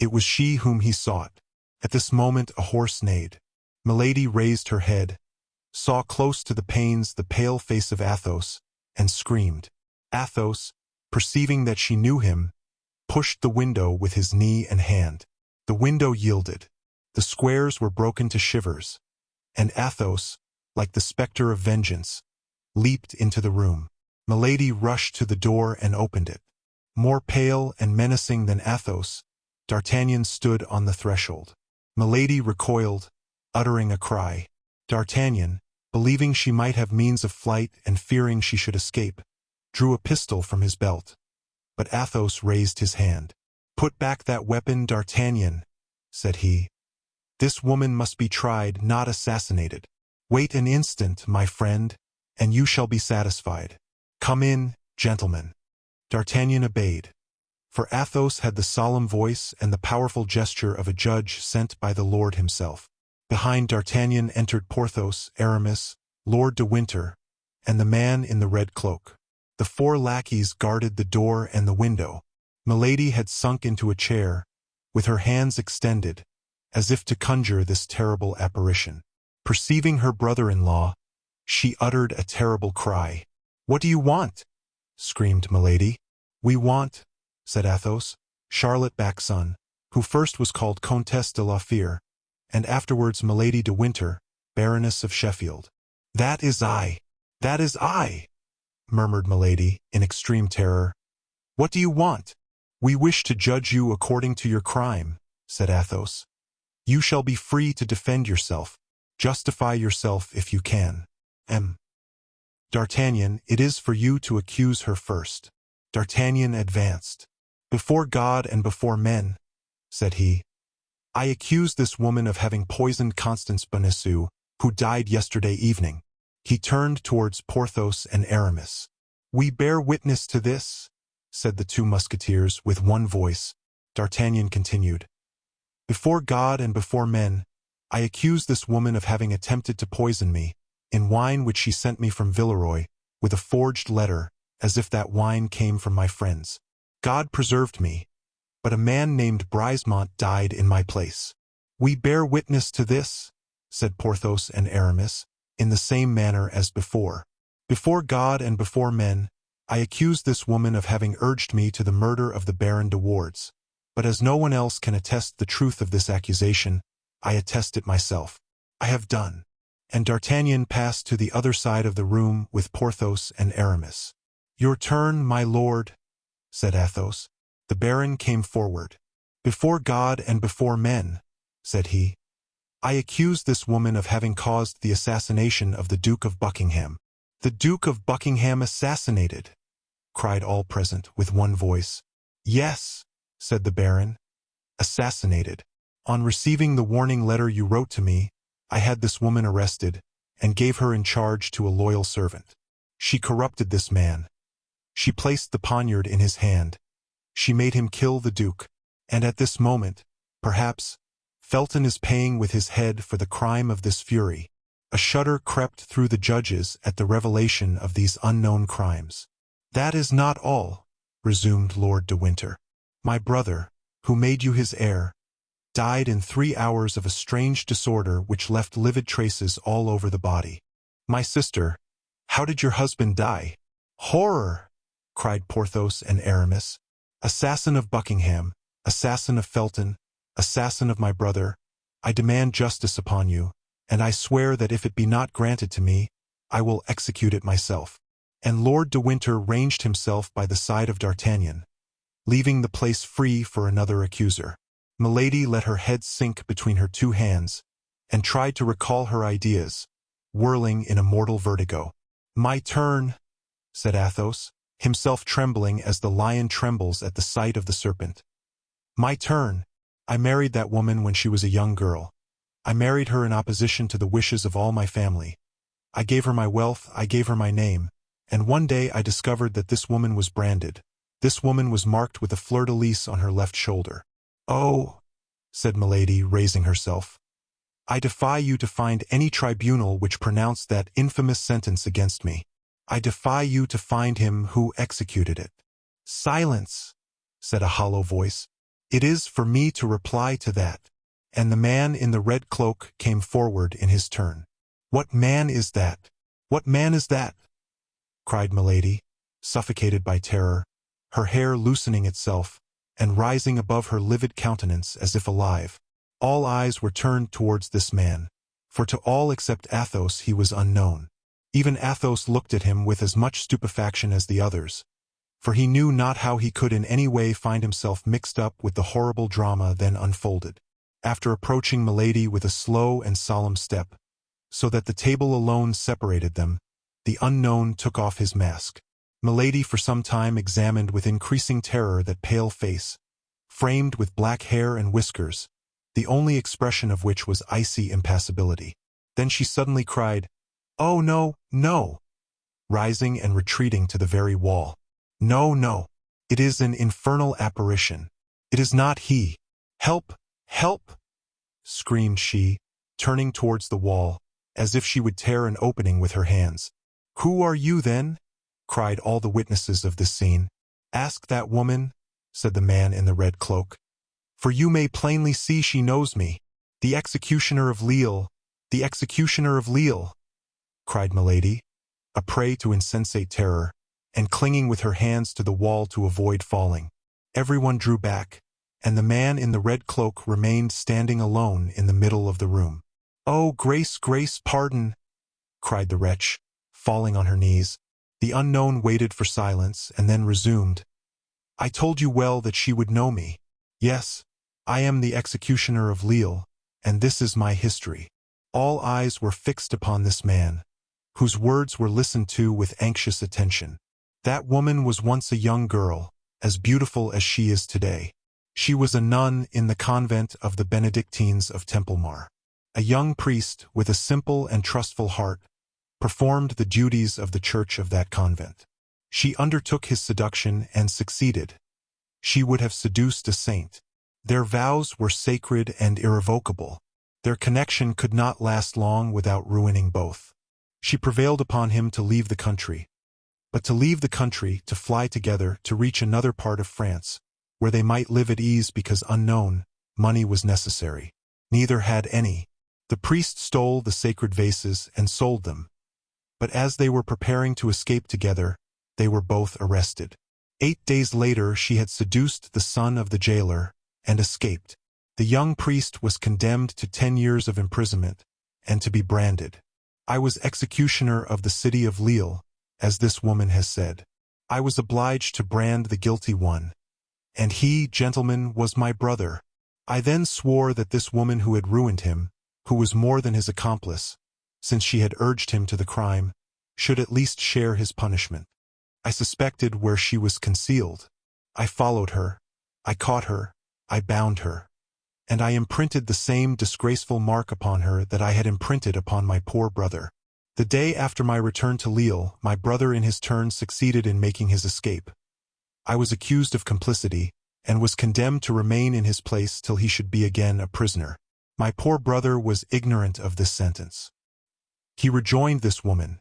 It was she whom he sought. At this moment a horse neighed. Milady raised her head, saw close to the panes the pale face of Athos, and screamed. Athos, perceiving that she knew him, pushed the window with his knee and hand. The window yielded. The squares were broken to shivers, and Athos, like the spectre of vengeance, leaped into the room. Milady rushed to the door and opened it. More pale and menacing than Athos, D'Artagnan stood on the threshold. Milady recoiled, uttering a cry. D'Artagnan, believing she might have means of flight and fearing she should escape, drew a pistol from his belt. But Athos raised his hand. "Put back that weapon, D'Artagnan," said he. "This woman must be tried, not assassinated. Wait an instant, my friend, and you shall be satisfied. Come in, gentlemen." D'Artagnan obeyed, for Athos had the solemn voice and the powerful gesture of a judge sent by the Lord himself. Behind D'Artagnan entered Porthos, Aramis, Lord de Winter, and the man in the red cloak. The 4 lackeys guarded the door and the window. Milady had sunk into a chair, with her hands extended, as if to conjure this terrible apparition. Perceiving her brother-in-law, she uttered a terrible cry. "What do you want?" screamed Milady. "We want," said Athos, "Charlotte Backson, who first was called Comtesse de la Fere, and afterwards Milady de Winter, Baroness of Sheffield." "That is I! That is I!" murmured Milady, in extreme terror. "What do you want?" "We wish to judge you according to your crime," said Athos. "You shall be free to defend yourself. Justify yourself if you can. D'Artagnan, it is for you to accuse her first." D'Artagnan advanced. "Before God and before men," said he, "I accuse this woman of having poisoned Constance Bonacieux, who died yesterday evening." He turned towards Porthos and Aramis. "We bear witness to this," said the 2 Musketeers with one voice. D'Artagnan continued, "Before God and before men, I accuse this woman of having attempted to poison me, in wine which she sent me from Villeroy, with a forged letter, as if that wine came from my friends. God preserved me, but a man named Brisemont died in my place." "We bear witness to this," said Porthos and Aramis, in the same manner as before. "Before God and before men, I accuse this woman of having urged me to the murder of the Baron de Wardes, but as no one else can attest the truth of this accusation, I attest it myself. I have done." And D'Artagnan passed to the other side of the room with Porthos and Aramis. "Your turn, my lord," said Athos. The Baron came forward. "Before God and before men," said he, "I accuse this woman of having caused the assassination of the Duke of Buckingham." "The Duke of Buckingham assassinated!" cried all present with one voice. "Yes," said the Baron, "assassinated. On receiving the warning letter you wrote to me, I had this woman arrested, and gave her in charge to a loyal servant. She corrupted this man. She placed the poniard in his hand. She made him kill the Duke. And at this moment, perhaps, Felton is paying with his head for the crime of this fury." A shudder crept through the judges at the revelation of these unknown crimes. "That is not all," resumed Lord de Winter. "My brother, who made you his heir, died in 3 hours of a strange disorder which left livid traces all over the body. My sister, how did your husband die?" "Horror!" cried Porthos and Aramis. "Assassin of Buckingham, assassin of Felton, assassin of my brother, I demand justice upon you, and I swear that if it be not granted to me, I will execute it myself." And Lord de Winter ranged himself by the side of D'Artagnan, leaving the place free for another accuser. Milady let her head sink between her 2 hands, and tried to recall her ideas, whirling in a mortal vertigo. "My turn," said Athos, himself trembling as the lion trembles at the sight of the serpent. My turn. I married that woman when she was a young girl. I married her in opposition to the wishes of all my family. I gave her my wealth, I gave her my name, and one day I discovered that this woman was branded. This woman was marked with a fleur-de-lis on her left shoulder. Oh, said Milady, raising herself. I defy you to find any tribunal which pronounced that infamous sentence against me. I defy you to find him who executed it. Silence, said a hollow voice. It is for me to reply to that. And the man in the red cloak came forward in his turn. What man is that? What man is that? Cried Milady, suffocated by terror, her hair loosening itself, and rising above her livid countenance as if alive. All eyes were turned towards this man, for to all except Athos he was unknown. Even Athos looked at him with as much stupefaction as the others, for he knew not how he could in any way find himself mixed up with the horrible drama then unfolded. After approaching Milady with a slow and solemn step, so that the table alone separated them, the unknown took off his mask. Milady for some time examined with increasing terror that pale face, framed with black hair and whiskers, the only expression of which was icy impassibility. Then she suddenly cried, "Oh, no, no!" rising and retreating to the very wall. "No, no! It is an infernal apparition. It is not he! Help! Help!" screamed she, turning towards the wall, as if she would tear an opening with her hands. "Who are you, then?" cried all the witnesses of this scene. "Ask that woman," said the man in the red cloak. "For you may plainly see she knows me. The executioner of Lille, the executioner of Lille!" cried Milady, a prey to insensate terror, and clinging with her hands to the wall to avoid falling. Everyone drew back, and the man in the red cloak remained standing alone in the middle of the room. "Oh, grace, grace, pardon!" cried the wretch, falling on her knees. The unknown waited for silence and then resumed. "I told you well that she would know me. Yes, I am the executioner of Lille, and this is my history." All eyes were fixed upon this man, whose words were listened to with anxious attention. That woman was once a young girl, as beautiful as she is today. She was a nun in the convent of the Benedictines of Templemar. A young priest with a simple and trustful heart performed the duties of the church of that convent. She undertook his seduction and succeeded. She would have seduced a saint. Their vows were sacred and irrevocable. Their connection could not last long without ruining both. She prevailed upon him to leave the country. But to leave the country, to fly together, to reach another part of France, where they might live at ease because unknown, money was necessary. Neither had any. The priest stole the sacred vases and sold them. But as they were preparing to escape together, they were both arrested. 8 days later she had seduced the son of the jailer and escaped. The young priest was condemned to 10 years of imprisonment and to be branded. I was executioner of the city of Lille, as this woman has said. I was obliged to brand the guilty one. And he, gentlemen, was my brother. I then swore that this woman who had ruined him, who was more than his accomplice, since she had urged him to the crime, should at least share his punishment. I suspected where she was concealed. I followed her. I caught her. I bound her. And I imprinted the same disgraceful mark upon her that I had imprinted upon my poor brother. The day after my return to Lille, my brother in his turn succeeded in making his escape. I was accused of complicity, and was condemned to remain in his place till he should be again a prisoner. My poor brother was ignorant of this sentence. He rejoined this woman.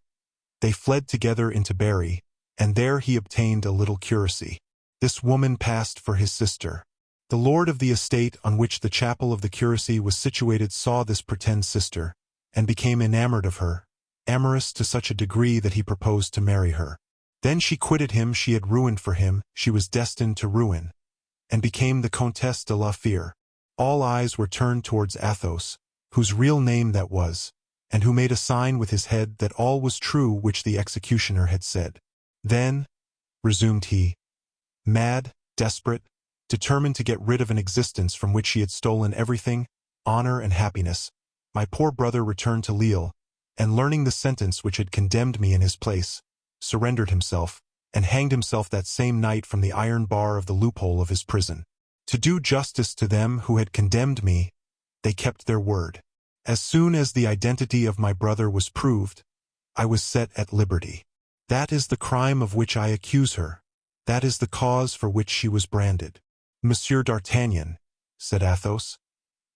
They fled together into Berry, and there he obtained a little curacy. This woman passed for his sister. The lord of the estate on which the chapel of the curacy was situated saw this pretend sister, and became enamored of her, amorous to such a degree that he proposed to marry her. Then she quitted him she had ruined for him, she was destined to ruin, and became the Comtesse de la Fere. All eyes were turned towards Athos, whose real name that was, and who made a sign with his head that all was true which the executioner had said. Then, resumed he, mad, desperate, determined to get rid of an existence from which he had stolen everything, honor and happiness, my poor brother returned to Lille, and learning the sentence which had condemned me in his place, surrendered himself, and hanged himself that same night from the iron bar of the loophole of his prison. To do justice to them who had condemned me, they kept their word. As soon as the identity of my brother was proved, I was set at liberty. That is the crime of which I accuse her. That is the cause for which she was branded. Monsieur d'Artagnan, said Athos,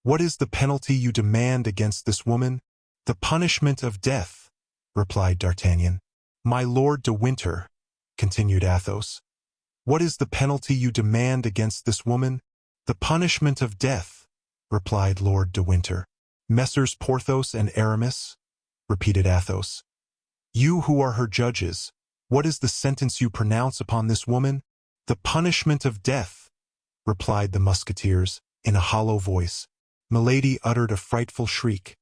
what is the penalty you demand against this woman? The punishment of death, replied D'Artagnan. My Lord de Winter, continued Athos, what is the penalty you demand against this woman? The punishment of death, replied Lord de Winter. Messrs. Porthos and Aramis, repeated Athos. You who are her judges, what is the sentence you pronounce upon this woman? The punishment of death, replied the Musketeers, in a hollow voice. Milady uttered a frightful shriek,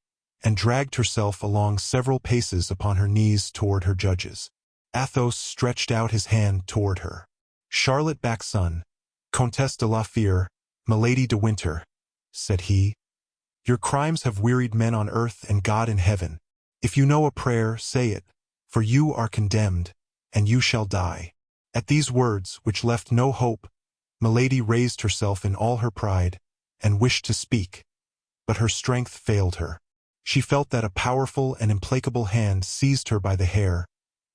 and dragged herself along several paces upon her knees toward her judges. Athos stretched out his hand toward her. Charlotte Backson, Comtesse de la Fere, Milady de Winter, said he, your crimes have wearied men on earth and God in heaven. If you know a prayer, say it, for you are condemned, and you shall die. At these words, which left no hope, Milady raised herself in all her pride, and wished to speak, but her strength failed her. She felt that a powerful and implacable hand seized her by the hair,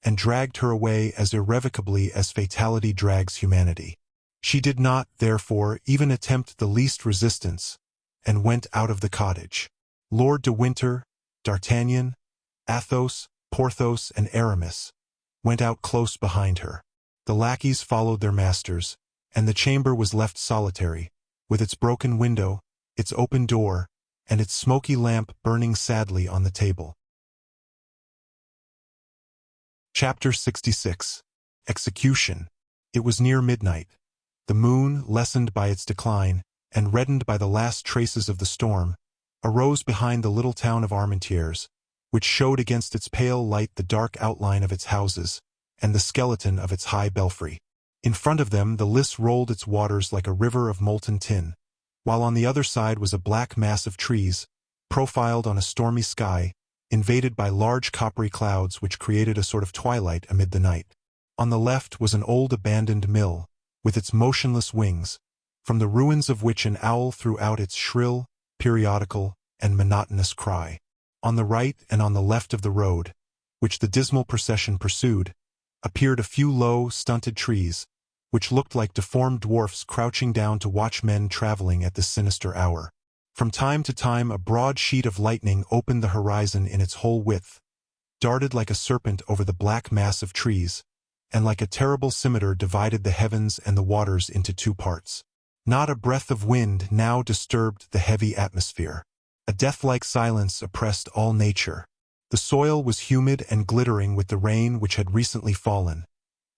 and dragged her away as irrevocably as fatality drags humanity. She did not, therefore, even attempt the least resistance, and went out of the cottage. Lord de Winter, D'Artagnan, Athos, Porthos, and Aramis went out close behind her. The lackeys followed their masters, and the chamber was left solitary, with its broken window, its open door, and its smoky lamp burning sadly on the table. Chapter 66. Execution. It was near midnight. The moon, lessened by its decline, and reddened by the last traces of the storm, arose behind the little town of Armentières, which showed against its pale light the dark outline of its houses, and the skeleton of its high belfry. In front of them the Lys rolled its waters like a river of molten tin, while on the other side was a black mass of trees, profiled on a stormy sky, invaded by large coppery clouds which created a sort of twilight amid the night. On the left was an old abandoned mill, with its motionless wings, from the ruins of which an owl threw out its shrill, periodical, and monotonous cry. On the right and on the left of the road, which the dismal procession pursued, appeared a few low, stunted trees, which looked like deformed dwarfs crouching down to watch men traveling at this sinister hour. From time to time a broad sheet of lightning opened the horizon in its whole width, darted like a serpent over the black mass of trees, and like a terrible scimitar divided the heavens and the waters into two parts. Not a breath of wind now disturbed the heavy atmosphere. A death-like silence oppressed all nature. The soil was humid and glittering with the rain which had recently fallen,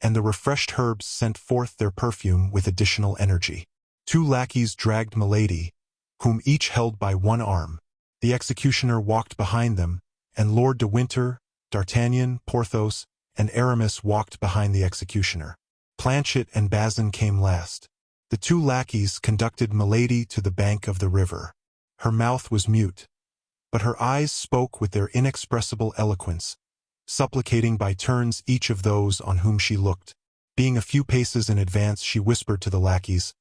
and the refreshed herbs sent forth their perfume with additional energy. Two lackeys dragged Milady, whom each held by one arm. The executioner walked behind them, and Lord de Winter, D'Artagnan, Porthos, and Aramis walked behind the executioner. Planchet and Bazin came last. The two lackeys conducted Milady to the bank of the river. Her mouth was mute, but her eyes spoke with their inexpressible eloquence, supplicating by turns each of those on whom she looked. Being a few paces in advance, she whispered to the lackeys,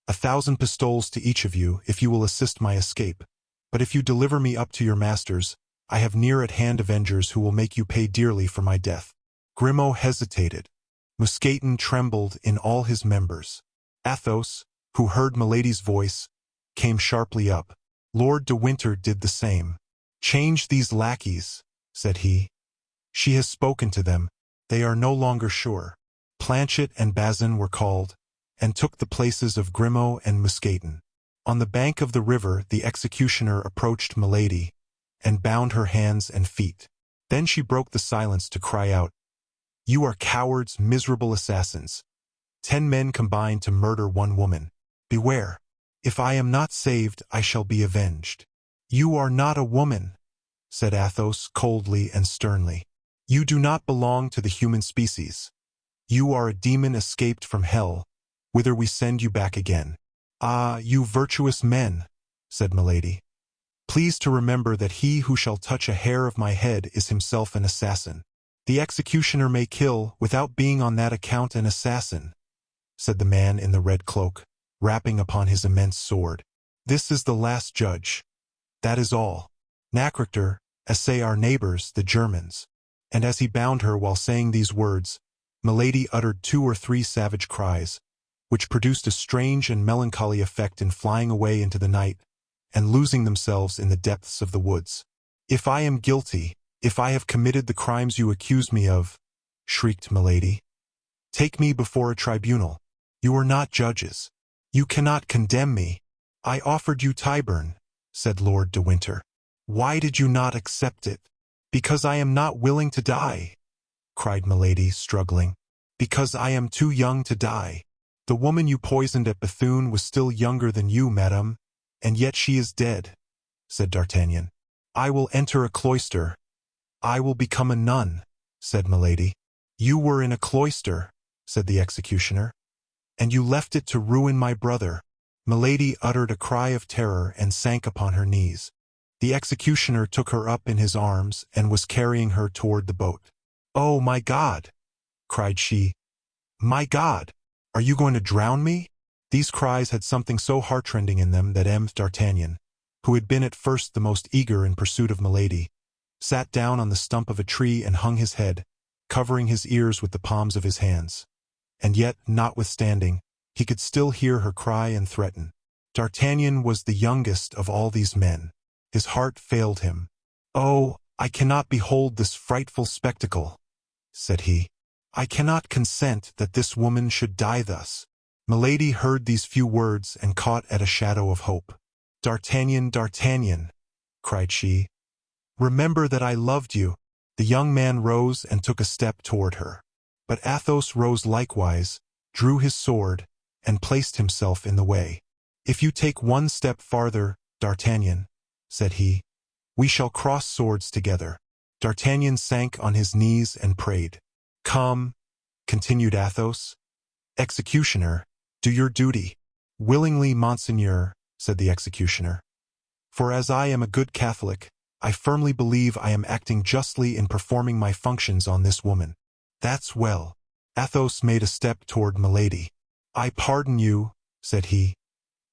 1,000 pistoles to each of you if you will assist my escape, but if you deliver me up to your masters, I have near-at-hand avengers who will make you pay dearly for my death. Grimaud hesitated. Mousqueton trembled in all his members. Athos, who heard Milady's voice, came sharply up. Lord de Winter did the same. "Change these lackeys," said he. "She has spoken to them. They are no longer sure." Planchet and Bazin were called, and took the places of Grimaud and Mousqueton. On the bank of the river the executioner approached Milady, and bound her hands and feet. Then she broke the silence to cry out, "You are cowards, miserable assassins. 10 men combined to murder one woman. Beware. If I am not saved, I shall be avenged." "You are not a woman," said Athos coldly and sternly. "You do not belong to the human species. You are a demon escaped from hell, whither we send you back again." "Ah, you virtuous men," said Milady. "Please to remember that he who shall touch a hair of my head is himself an assassin." "The executioner may kill without being on that account an assassin," said the man in the red cloak. rapping upon his immense sword. "This is the last judge. That is all. Nachrichter, as say our neighbors, the Germans." And as he bound her while saying these words, Milady uttered 2 or 3 savage cries, which produced a strange and melancholy effect in flying away into the night and losing themselves in the depths of the woods. "If I am guilty, if I have committed the crimes you accuse me of," shrieked Milady, "take me before a tribunal. You are not judges. You cannot condemn me." "I offered you Tyburn," said Lord de Winter. "Why did you not accept it?" "Because I am not willing to die," cried Milady, struggling. "Because I am too young to die. The woman you poisoned at Bethune was still younger than you, madame, and yet she is dead," said D'Artagnan. "I will enter a cloister. I will become a nun," said Milady. "You were in a cloister," said the executioner, "and you left it to ruin my brother." Milady uttered a cry of terror and sank upon her knees. The executioner took her up in his arms and was carrying her toward the boat. "Oh, my God!" cried she. "My God! Are you going to drown me?" These cries had something so heartrending in them that D'Artagnan, who had been at first the most eager in pursuit of Milady, sat down on the stump of a tree and hung his head, covering his ears with the palms of his hands. And yet, notwithstanding, he could still hear her cry and threaten. D'Artagnan was the youngest of all these men. His heart failed him. "Oh, I cannot behold this frightful spectacle," said he. "I cannot consent that this woman should die thus." Milady heard these few words and caught at a shadow of hope. "D'Artagnan, D'Artagnan," cried she, "remember that I loved you." The young man rose and took a step toward her. But Athos rose likewise, drew his sword, and placed himself in the way. "If you take one step farther, D'Artagnan," said he, "we shall cross swords together." D'Artagnan sank on his knees and prayed. "Come," continued Athos. "Executioner, do your duty." "Willingly, monseigneur," said the executioner. "For as I am a good Catholic, I firmly believe I am acting justly in performing my functions on this woman." "That's well." Athos made a step toward Milady. "I pardon you," said he,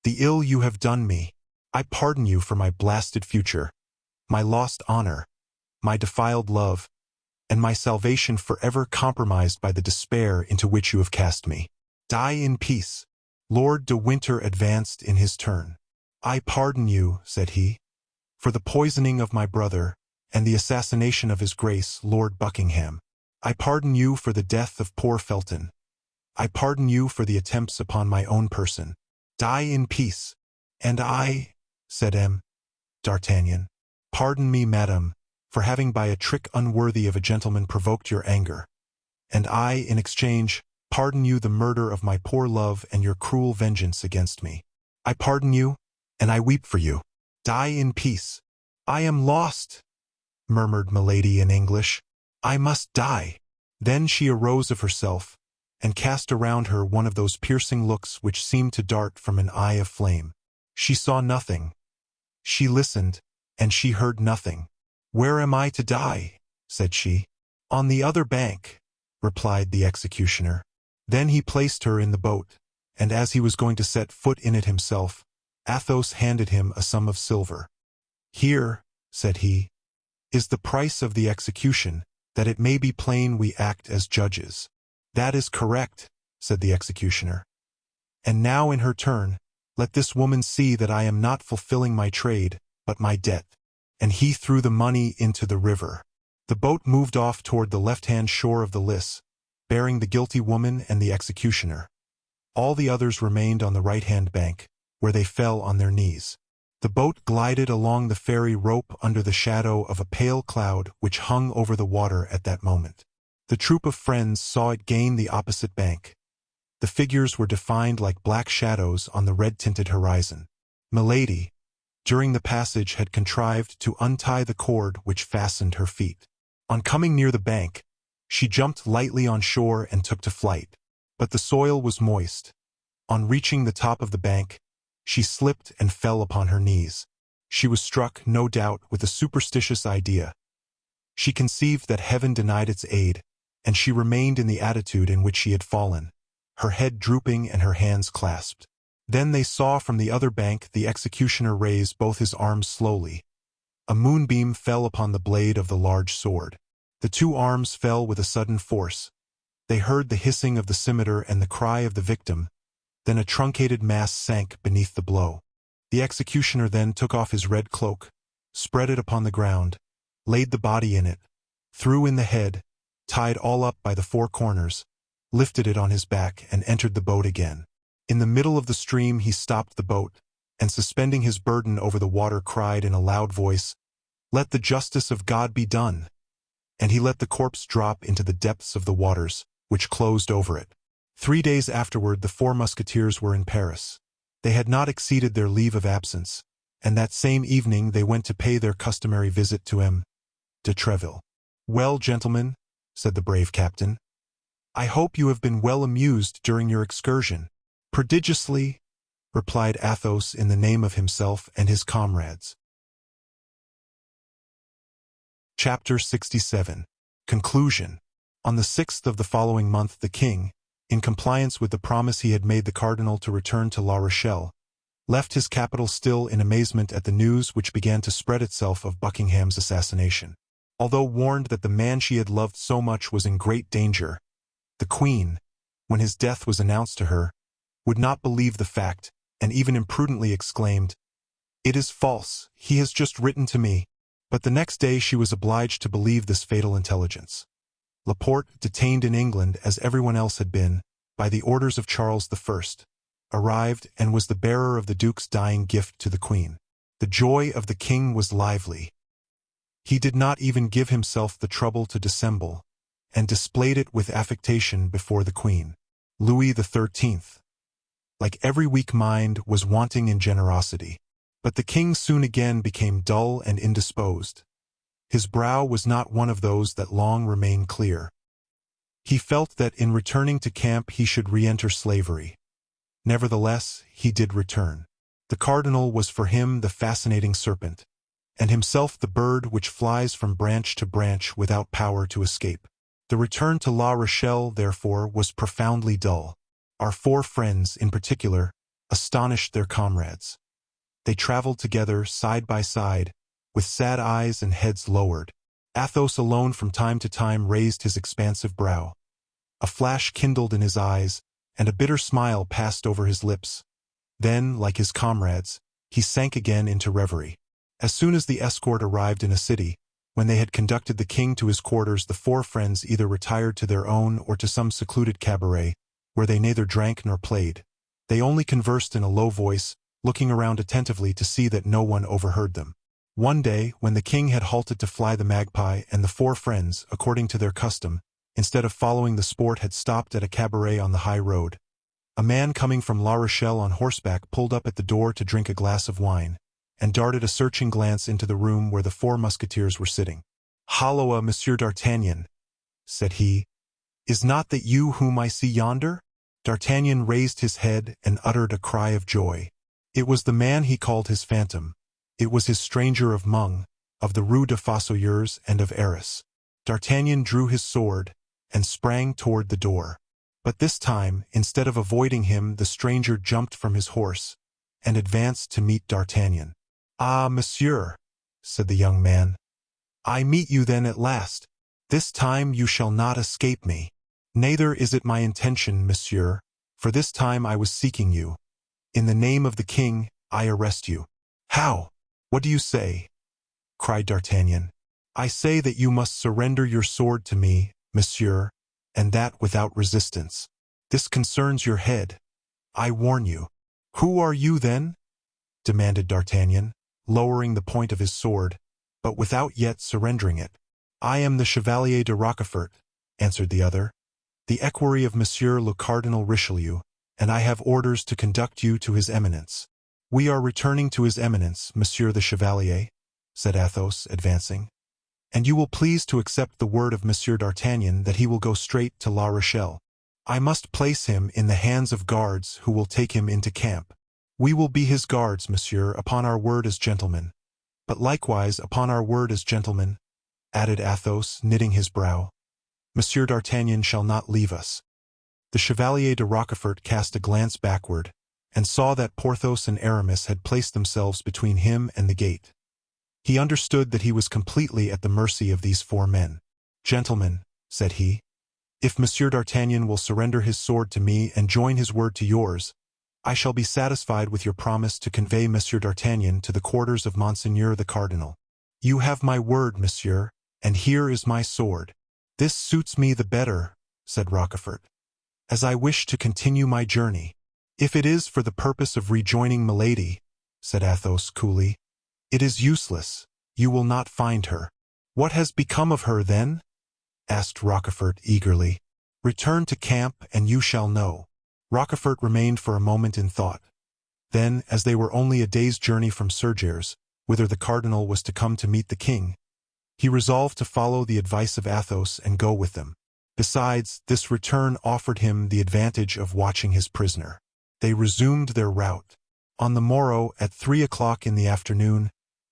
"the ill you have done me. I pardon you for my blasted future, my lost honor, my defiled love, and my salvation forever compromised by the despair into which you have cast me. Die in peace." Lord de Winter advanced in his turn. "I pardon you," said he, "for the poisoning of my brother and the assassination of his grace, Lord Buckingham. I pardon you for the death of poor Felton. I pardon you for the attempts upon my own person. Die in peace." "And I," said D'Artagnan, "pardon me, madame, for having by a trick unworthy of a gentleman provoked your anger. And I, in exchange, pardon you the murder of my poor love and your cruel vengeance against me. I pardon you, and I weep for you. Die in peace." "I am lost," murmured Milady in English. "I must die." Then she arose of herself, and cast around her one of those piercing looks which seemed to dart from an eye of flame. She saw nothing. She listened, and she heard nothing. "Where am I to die?" said she. "On the other bank," replied the executioner. Then he placed her in the boat, and as he was going to set foot in it himself, Athos handed him a sum of silver. "Here," said he, "is the price of the execution, that it may be plain we act as judges." "That is correct," said the executioner. "And now in her turn, let this woman see that I am not fulfilling my trade, but my debt." And he threw the money into the river. The boat moved off toward the left-hand shore of the Lys, bearing the guilty woman and the executioner. All the others remained on the right-hand bank, where they fell on their knees. The boat glided along the ferry rope under the shadow of a pale cloud which hung over the water at that moment. The troop of friends saw it gain the opposite bank. The figures were defined like black shadows on the red-tinted horizon. Milady, during the passage, had contrived to untie the cord which fastened her feet. On coming near the bank, she jumped lightly on shore and took to flight. But the soil was moist. On reaching the top of the bank, she slipped and fell upon her knees. She was struck, no doubt, with a superstitious idea. She conceived that heaven denied its aid, and she remained in the attitude in which she had fallen, her head drooping and her hands clasped. Then they saw from the other bank the executioner raise both his arms slowly. A moonbeam fell upon the blade of the large sword. The two arms fell with a sudden force. They heard the hissing of the scimitar and the cry of the victim. Then a truncated mass sank beneath the blow. The executioner then took off his red cloak, spread it upon the ground, laid the body in it, threw in the head, tied all up by the four corners, lifted it on his back and entered the boat again. In the middle of the stream he stopped the boat, and suspending his burden over the water cried in a loud voice, "Let the justice of God be done!" And he let the corpse drop into the depths of the waters, which closed over it. 3 days afterward the four musketeers were in Paris. They had not exceeded their leave of absence, and that same evening they went to pay their customary visit to M. de Treville. "Well, gentlemen," said the brave captain, "I hope you have been well amused during your excursion." "Prodigiously," replied Athos in the name of himself and his comrades. Chapter 67. Conclusion. On the 6th of the following month the king, in compliance with the promise he had made the cardinal to return to La Rochelle, left his capital still in amazement at the news which began to spread itself of Buckingham's assassination. Although warned that the man she had loved so much was in great danger, the queen, when his death was announced to her, would not believe the fact, and even imprudently exclaimed, "It is false, he has just written to me." But the next day she was obliged to believe this fatal intelligence. Laporte, detained in England as everyone else had been, by the orders of Charles I, arrived and was the bearer of the Duke's dying gift to the Queen. The joy of the king was lively. He did not even give himself the trouble to dissemble, and displayed it with affectation before the Queen. Louis XIII, like every weak mind, was wanting in generosity. But the king soon again became dull and indisposed. His brow was not one of those that long remain clear. He felt that in returning to camp he should re-enter slavery. Nevertheless, he did return. The cardinal was for him the fascinating serpent, and himself the bird which flies from branch to branch without power to escape. The return to La Rochelle, therefore, was profoundly dull. Our four friends, in particular, astonished their comrades. They traveled together, side by side, with sad eyes and heads lowered. Athos alone from time to time raised his expansive brow. A flash kindled in his eyes, and a bitter smile passed over his lips. Then, like his comrades, he sank again into reverie. As soon as the escort arrived in a city, when they had conducted the king to his quarters, the four friends either retired to their own or to some secluded cabaret, where they neither drank nor played. They only conversed in a low voice, looking around attentively to see that no one overheard them. One day, when the king had halted to fly the magpie and the four friends, according to their custom, instead of following the sport, had stopped at a cabaret on the high road, a man coming from La Rochelle on horseback pulled up at the door to drink a glass of wine, and darted a searching glance into the room where the four musketeers were sitting. "Halloa, Monsieur d'Artagnan," said he, "is not that you whom I see yonder?" D'Artagnan raised his head and uttered a cry of joy. It was the man he called his phantom. It was his stranger of Meung, of the Rue des Fossoyeurs and of Arras. D'Artagnan drew his sword and sprang toward the door. But this time, instead of avoiding him, the stranger jumped from his horse and advanced to meet D'Artagnan. "Ah, monsieur," said the young man, "I meet you then at last. This time you shall not escape me." "Neither is it my intention, monsieur, for this time I was seeking you. In the name of the king, I arrest you." "How? What do you say?" cried D'Artagnan. "I say that you must surrender your sword to me, monsieur, and that without resistance. This concerns your head. I warn you." "Who are you, then?" demanded D'Artagnan, lowering the point of his sword, but without yet surrendering it. "I am the Chevalier de Rochefort," answered the other, "the equerry of Monsieur le Cardinal Richelieu, and I have orders to conduct you to his eminence." "We are returning to his eminence, Monsieur the Chevalier," said Athos, advancing, "and you will please to accept the word of Monsieur d'Artagnan that he will go straight to La Rochelle. I must place him in the hands of guards who will take him into camp. We will be his guards, monsieur, upon our word as gentlemen, but likewise upon our word as gentlemen," added Athos, knitting his brow, "Monsieur d'Artagnan shall not leave us." The Chevalier de Rochefort cast a glance backward, and saw that Porthos and Aramis had placed themselves between him and the gate. He understood that he was completely at the mercy of these 4 men. "Gentlemen," said he, "if Monsieur d'Artagnan will surrender his sword to me and join his word to yours, I shall be satisfied with your promise to convey Monsieur d'Artagnan to the quarters of Monseigneur the Cardinal. You have my word, monsieur, and here is my sword." "This suits me the better," said Rochefort, "as I wish to continue my journey." "If it is for the purpose of rejoining Milady," said Athos coolly, "it is useless. You will not find her." "What has become of her, then?" asked Rochefort eagerly. "Return to camp, and you shall know." Rochefort remained for a moment in thought. Then, as they were only a day's journey from Surgères, whither the cardinal was to come to meet the king, he resolved to follow the advice of Athos and go with them. Besides, this return offered him the advantage of watching his prisoner. They resumed their route. On the morrow, at 3 o'clock in the afternoon,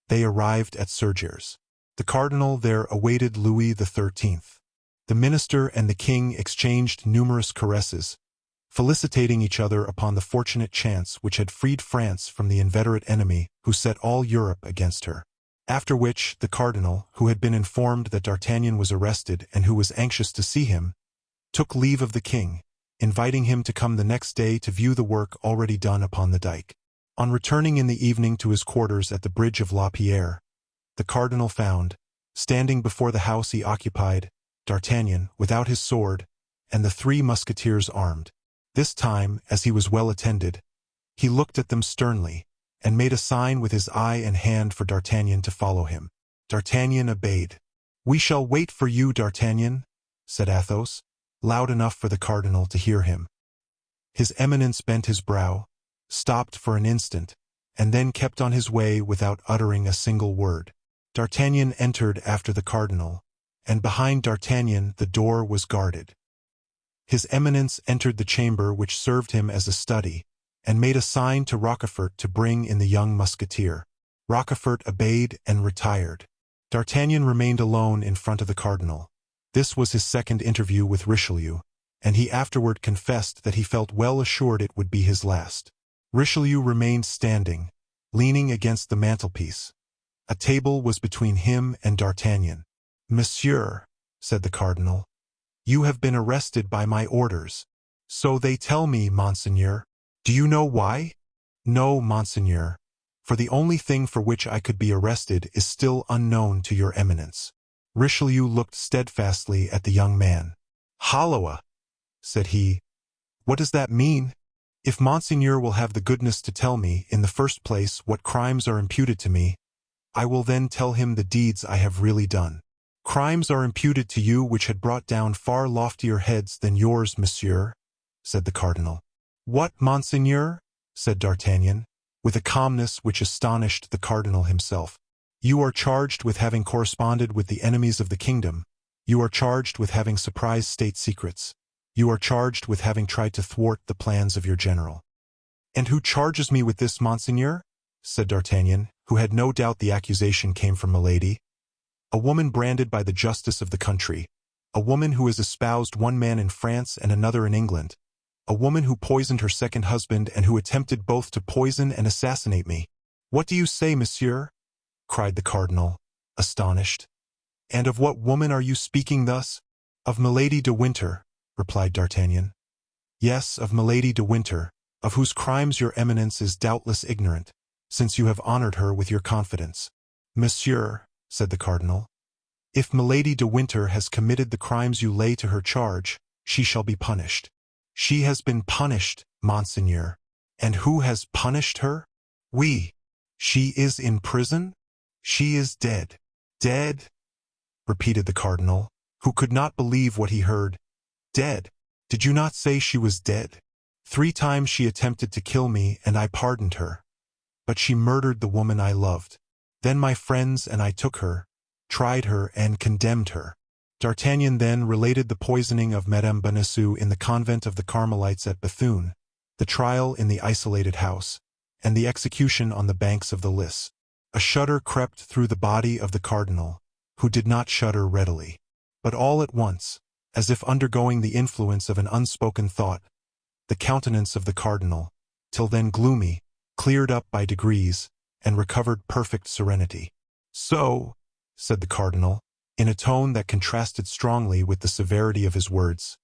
they arrived at Surgères. The cardinal there awaited Louis XIII. The minister and the king exchanged numerous caresses, felicitating each other upon the fortunate chance which had freed France from the inveterate enemy who set all Europe against her. After which, the cardinal, who had been informed that D'Artagnan was arrested and who was anxious to see him, took leave of the king, inviting him to come the next day to view the work already done upon the dike. On returning in the evening to his quarters at the bridge of La Pierre, the cardinal found, standing before the house he occupied, D'Artagnan without his sword, and the 3 Musketeers armed. This time, as he was well attended, he looked at them sternly, and made a sign with his eye and hand for D'Artagnan to follow him. D'Artagnan obeyed. "We shall wait for you, D'Artagnan," said Athos, loud enough for the cardinal to hear him. His Eminence bent his brow, stopped for an instant, and then kept on his way without uttering a single word. D'Artagnan entered after the cardinal, and behind D'Artagnan the door was guarded. His Eminence entered the chamber which served him as a study, and made a sign to Rochefort to bring in the young musketeer. Rochefort obeyed and retired. D'Artagnan remained alone in front of the cardinal. This was his second interview with Richelieu, and he afterward confessed that he felt well assured it would be his last. Richelieu remained standing, leaning against the mantelpiece. A table was between him and D'Artagnan. "Monsieur," said the cardinal, "you have been arrested by my orders." "So they tell me, monseigneur." "Do you know why?" "No, monseigneur, for the only thing for which I could be arrested is still unknown to your Eminence." Richelieu looked steadfastly at the young man. "Halloa," said he, "what does that mean? If monseigneur will have the goodness to tell me, in the first place, what crimes are imputed to me, I will then tell him the deeds I have really done." "Crimes are imputed to you which had brought down far loftier heads than yours, monsieur," said the cardinal. "What, monseigneur?" said D'Artagnan, with a calmness which astonished the cardinal himself. "You are charged with having corresponded with the enemies of the kingdom. You are charged with having surprised state secrets. You are charged with having tried to thwart the plans of your general." "And who charges me with this, monseigneur?" said D'Artagnan, who had no doubt the accusation came from Milady. "A woman branded by the justice of the country, a woman who has espoused one man in France and another in England, a woman who poisoned her second husband and who attempted both to poison and assassinate me." "What do you say, monsieur?" cried the cardinal, astonished. "And of what woman are you speaking thus?" "Of Milady de Winter," replied D'Artagnan. "Yes, of Milady de Winter, of whose crimes your Eminence is doubtless ignorant, since you have honored her with your confidence." "Monsieur," said the cardinal, "if Milady de Winter has committed the crimes you lay to her charge, she shall be punished." "She has been punished, monseigneur." "And who has punished her?" "We." "She is in prison?" "She is dead." "Dead?" repeated the cardinal, who could not believe what he heard. "Dead? Did you not say she was dead? 3 times she attempted to kill me, and I pardoned her. But she murdered the woman I loved. Then my friends and I took her, tried her, and condemned her." D'Artagnan then related the poisoning of Madame Bonacieux in the convent of the Carmelites at Bethune, the trial in the isolated house, and the execution on the banks of the Lys. A shudder crept through the body of the cardinal, who did not shudder readily. But all at once, as if undergoing the influence of an unspoken thought, the countenance of the cardinal, till then gloomy, cleared up by degrees, and recovered perfect serenity. "So," said the cardinal, in a tone that contrasted strongly with the severity of his words,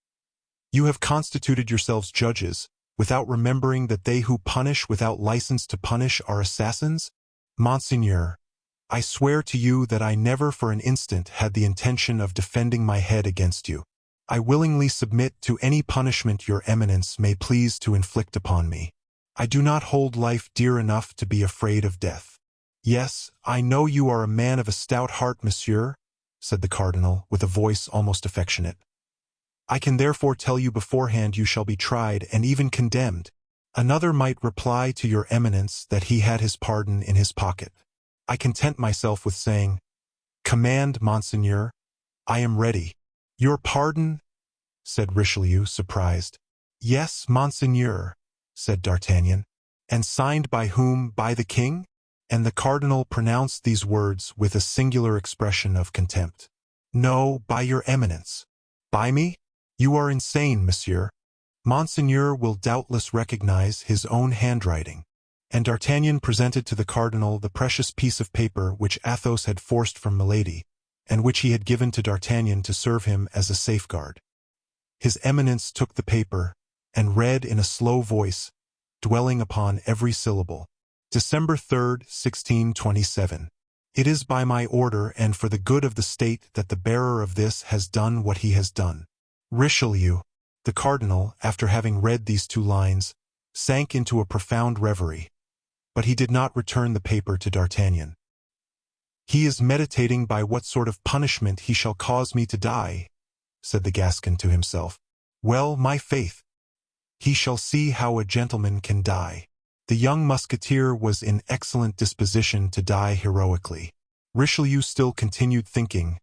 "you have constituted yourselves judges, without remembering that they who punish without license to punish are assassins? Monseigneur, I swear to you that I never for an instant had the intention of defending my head against you. I willingly submit to any punishment your eminence may please to inflict upon me. I do not hold life dear enough to be afraid of death." "Yes, I know you are a man of a stout heart, monsieur," said the cardinal, with a voice almost affectionate. "I can therefore tell you beforehand you shall be tried and even condemned. Another might reply to your eminence that he had his pardon in his pocket. I content myself with saying, 'Command, monseigneur, I am ready.'" "Your pardon?" said Richelieu, surprised. "Yes, monseigneur," said D'Artagnan. "And signed by whom? By the king?" And the cardinal pronounced these words with a singular expression of contempt. "No, by your eminence." "By me? You are insane, monsieur. Monseigneur will doubtless recognize his own handwriting." And D'Artagnan presented to the cardinal the precious piece of paper which Athos had forced from Milady, and which he had given to D'Artagnan to serve him as a safeguard. His eminence took the paper, and read in a slow voice, dwelling upon every syllable. December 3rd, 1627. "It is by my order and for the good of the state that the bearer of this has done what he has done. Richelieu." The cardinal, after having read these 2 lines, sank into a profound reverie, but he did not return the paper to D'Artagnan. "He is meditating by what sort of punishment he shall cause me to die," said the Gascon to himself. "Well, my faith, he shall see how a gentleman can die." The young musketeer was in excellent disposition to die heroically. Richelieu still continued thinking,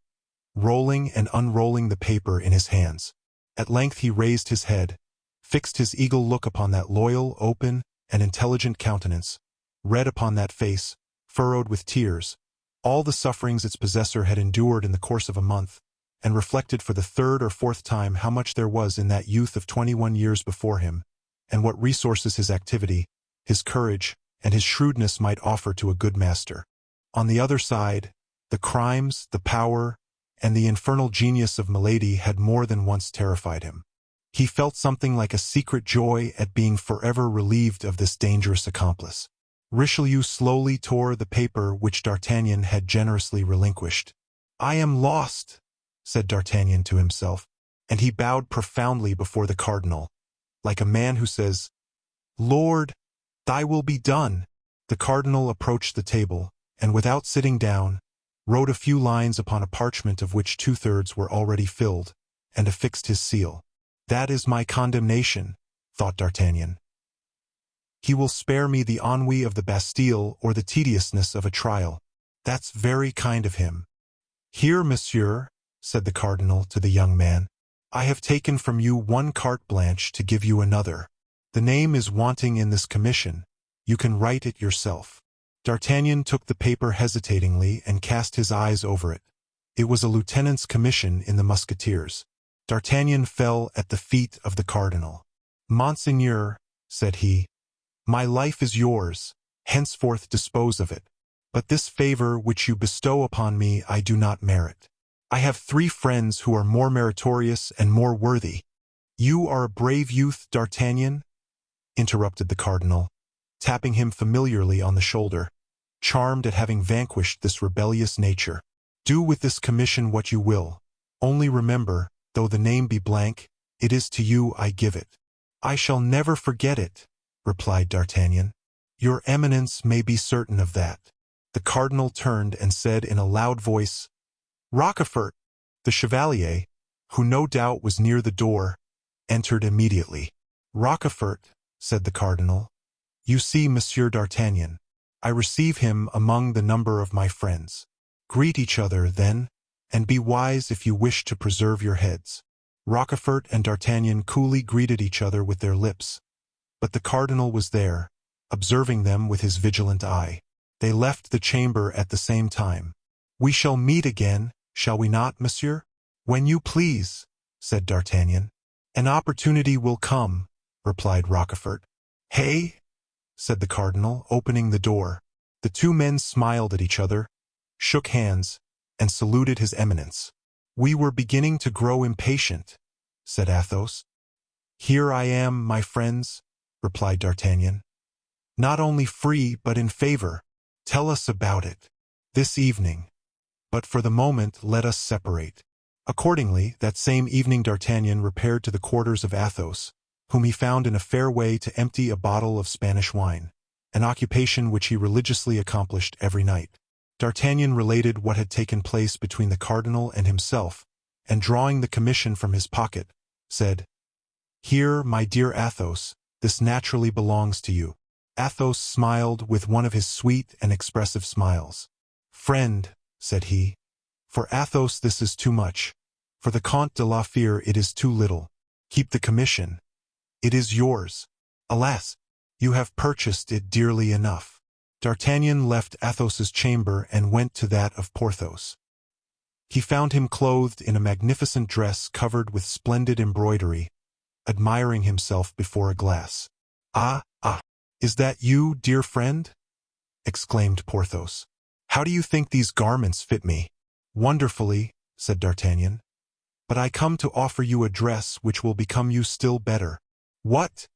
rolling and unrolling the paper in his hands. At length he raised his head, fixed his eagle look upon that loyal, open, and intelligent countenance, read upon that face, furrowed with tears, all the sufferings its possessor had endured in the course of a month, and reflected for the 3rd or 4th time how much there was in that youth of 21 years before him, and what resources his activity, his courage, and his shrewdness might offer to a good master. On the other side, the crimes, the power, and the infernal genius of Milady had more than once terrified him. He felt something like a secret joy at being forever relieved of this dangerous accomplice. Richelieu slowly tore the paper which D'Artagnan had generously relinquished. "I am lost," said D'Artagnan to himself, and he bowed profoundly before the cardinal, like a man who says, "Lord, thy will be done." The cardinal approached the table, and without sitting down, wrote a few lines upon a parchment of which 2/3 were already filled, and affixed his seal. "That is my condemnation," thought D'Artagnan. "He will spare me the ennui of the Bastille or the tediousness of a trial. That's very kind of him." "Here, monsieur," said the cardinal to the young man, "I have taken from you 1 carte blanche to give you another. The name is wanting in this commission. You can write it yourself." D'Artagnan took the paper hesitatingly and cast his eyes over it. It was a lieutenant's commission in the Musketeers. D'Artagnan fell at the feet of the cardinal. "Monseigneur," said he, "my life is yours, henceforth dispose of it. But this favor which you bestow upon me I do not merit. I have 3 friends who are more meritorious and more worthy." "You are a brave youth, D'Artagnan," interrupted the cardinal, tapping him familiarly on the shoulder, charmed at having vanquished this rebellious nature. "Do with this commission what you will. Only remember, though the name be blank, it is to you I give it." "I shall never forget it," replied D'Artagnan. "Your eminence may be certain of that." The cardinal turned and said in a loud voice, "Rochefort!" The chevalier, who no doubt was near the door, entered immediately. "Rochefort," said the cardinal, "you see Monsieur d'Artagnan. I receive him among the number of my friends. Greet each other, then, and be wise if you wish to preserve your heads." Rochefort and D'Artagnan coolly greeted each other with their lips, but the cardinal was there, observing them with his vigilant eye. They left the chamber at the same time. "We shall meet again, shall we not, monsieur?" "When you please," said D'Artagnan. "An opportunity will come," replied Rochefort. "Hey?" said the cardinal, opening the door. The two men smiled at each other, shook hands, and saluted his eminence. "We were beginning to grow impatient," said Athos. "Here I am, my friends," replied D'Artagnan. "Not only free, but in favor. Tell us about it. This evening. But for the moment let us separate." Accordingly, that same evening D'Artagnan repaired to the quarters of Athos, whom he found in a fair way to empty a bottle of Spanish wine, an occupation which he religiously accomplished every night. D'Artagnan related what had taken place between the cardinal and himself, and drawing the commission from his pocket, said, "Here, my dear Athos, this naturally belongs to you." Athos smiled with one of his sweet and expressive smiles. "Friend," said he, "for Athos this is too much. For the Comte de la Fere it is too little. Keep the commission. It is yours. Alas, you have purchased it dearly enough." D'Artagnan left Athos's chamber and went to that of Porthos. He found him clothed in a magnificent dress covered with splendid embroidery, admiring himself before a glass. "Ah, is that you, dear friend?" exclaimed Porthos. "How do you think these garments fit me?" "Wonderfully," said D'Artagnan. "But I come to offer you a dress which will become you still better." "What?"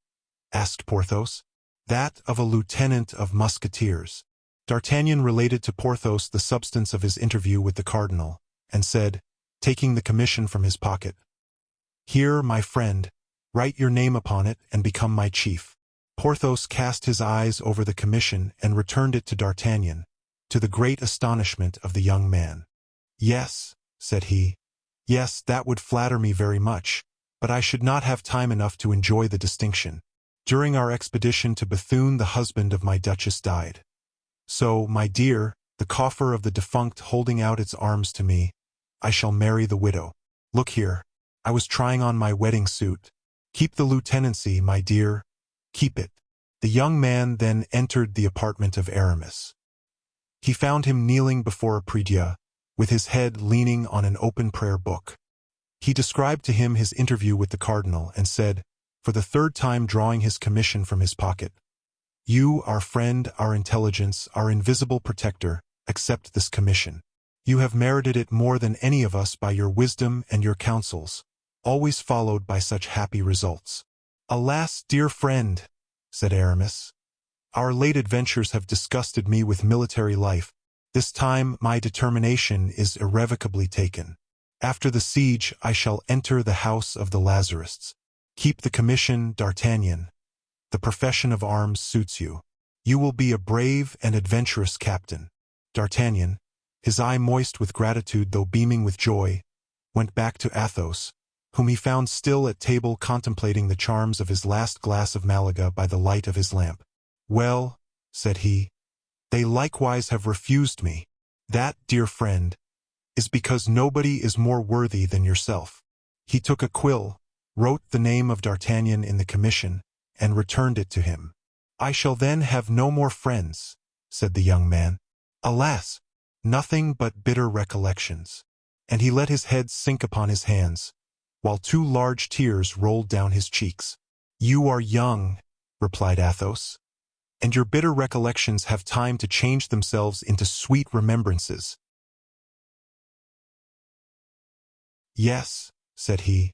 asked Porthos. "That of a lieutenant of Musketeers." D'Artagnan related to Porthos the substance of his interview with the cardinal, and said, taking the commission from his pocket, "Here, my friend, write your name upon it and become my chief." Porthos cast his eyes over the commission and returned it to D'Artagnan, to the great astonishment of the young man. "Yes," said he, "yes, that would flatter me very much, but I should not have time enough to enjoy the distinction. During our expedition to Bethune the husband of my duchess died. So, my dear, the coffer of the defunct holding out its arms to me, I shall marry the widow. Look here, I was trying on my wedding suit. Keep the lieutenancy, my dear, keep it." The young man then entered the apartment of Aramis. He found him kneeling before a prie-dieu, with his head leaning on an open prayer book. He described to him his interview with the cardinal and said, for the third time drawing his commission from his pocket, "You, our friend, our intelligence, our invisible protector, accept this commission. You have merited it more than any of us by your wisdom and your counsels, always followed by such happy results." "Alas, dear friend," said Aramis, "our late adventures have disgusted me with military life. This time my determination is irrevocably taken. After the siege I shall enter the house of the Lazarists. Keep the commission, D'Artagnan. The profession of arms suits you. You will be a brave and adventurous captain." D'Artagnan, his eye moist with gratitude though beaming with joy, went back to Athos, whom he found still at table contemplating the charms of his last glass of Malaga by the light of his lamp. "Well," said he, "they likewise have refused me. That, dear friend, is because nobody is more worthy than yourself." He took a quill, wrote the name of D'Artagnan in the commission, and returned it to him. "I shall then have no more friends," said the young man. "Alas, nothing but bitter recollections." And he let his head sink upon his hands, while two large tears rolled down his cheeks. "You are young," replied Athos, "and your bitter recollections have time to change themselves into sweet remembrances." "Yes," said he,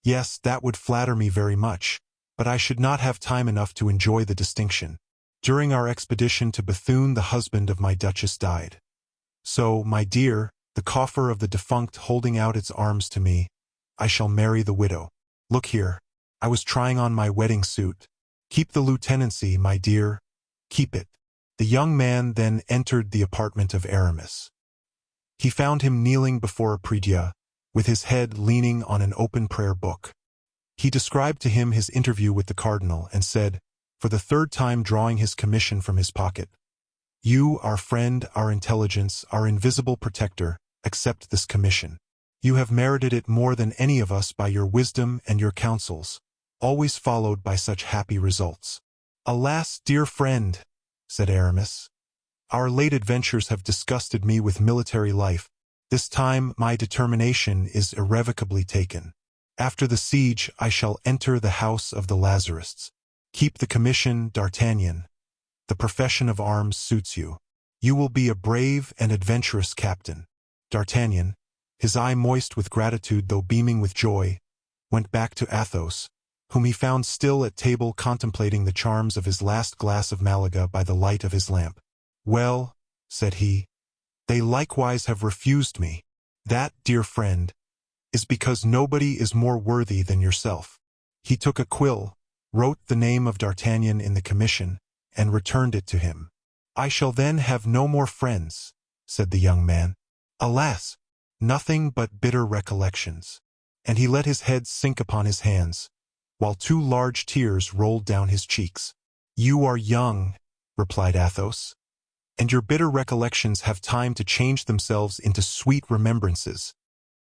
"yes, that would flatter me very much, but I should not have time enough to enjoy the distinction. During our expedition to Bethune the husband of my duchess died. So, my dear, the coffer of the defunct holding out its arms to me, I shall marry the widow. Look here, I was trying on my wedding suit. Keep the lieutenancy, my dear, keep it." The young man then entered the apartment of Aramis. He found him kneeling before a prie-dieu, with his head leaning on an open prayer book. He described to him his interview with the cardinal and said, for the third time drawing his commission from his pocket, "You, our friend, our intelligence, our invisible protector, accept this commission. You have merited it more than any of us by your wisdom and your counsels, always followed by such happy results." "Alas, dear friend," said Aramis, "our late adventures have disgusted me with military life. This time my determination is irrevocably taken. After the siege I shall enter the house of the Lazarists. Keep the commission, D'Artagnan. The profession of arms suits you. You will be a brave and adventurous captain. D'Artagnan, his eye moist with gratitude though beaming with joy, went back to Athos, whom he found still at table contemplating the charms of his last glass of Malaga by the light of his lamp. "Well," said he, "they likewise have refused me. That, dear friend, is because nobody is more worthy than yourself." He took a quill, wrote the name of D'Artagnan in the commission, and returned it to him. "I shall then have no more friends," said the young man. "Alas, nothing but bitter recollections." And he let his head sink upon his hands, while 2 large tears rolled down his cheeks. "You are young," replied Athos, "and your bitter recollections have time to change themselves into sweet remembrances.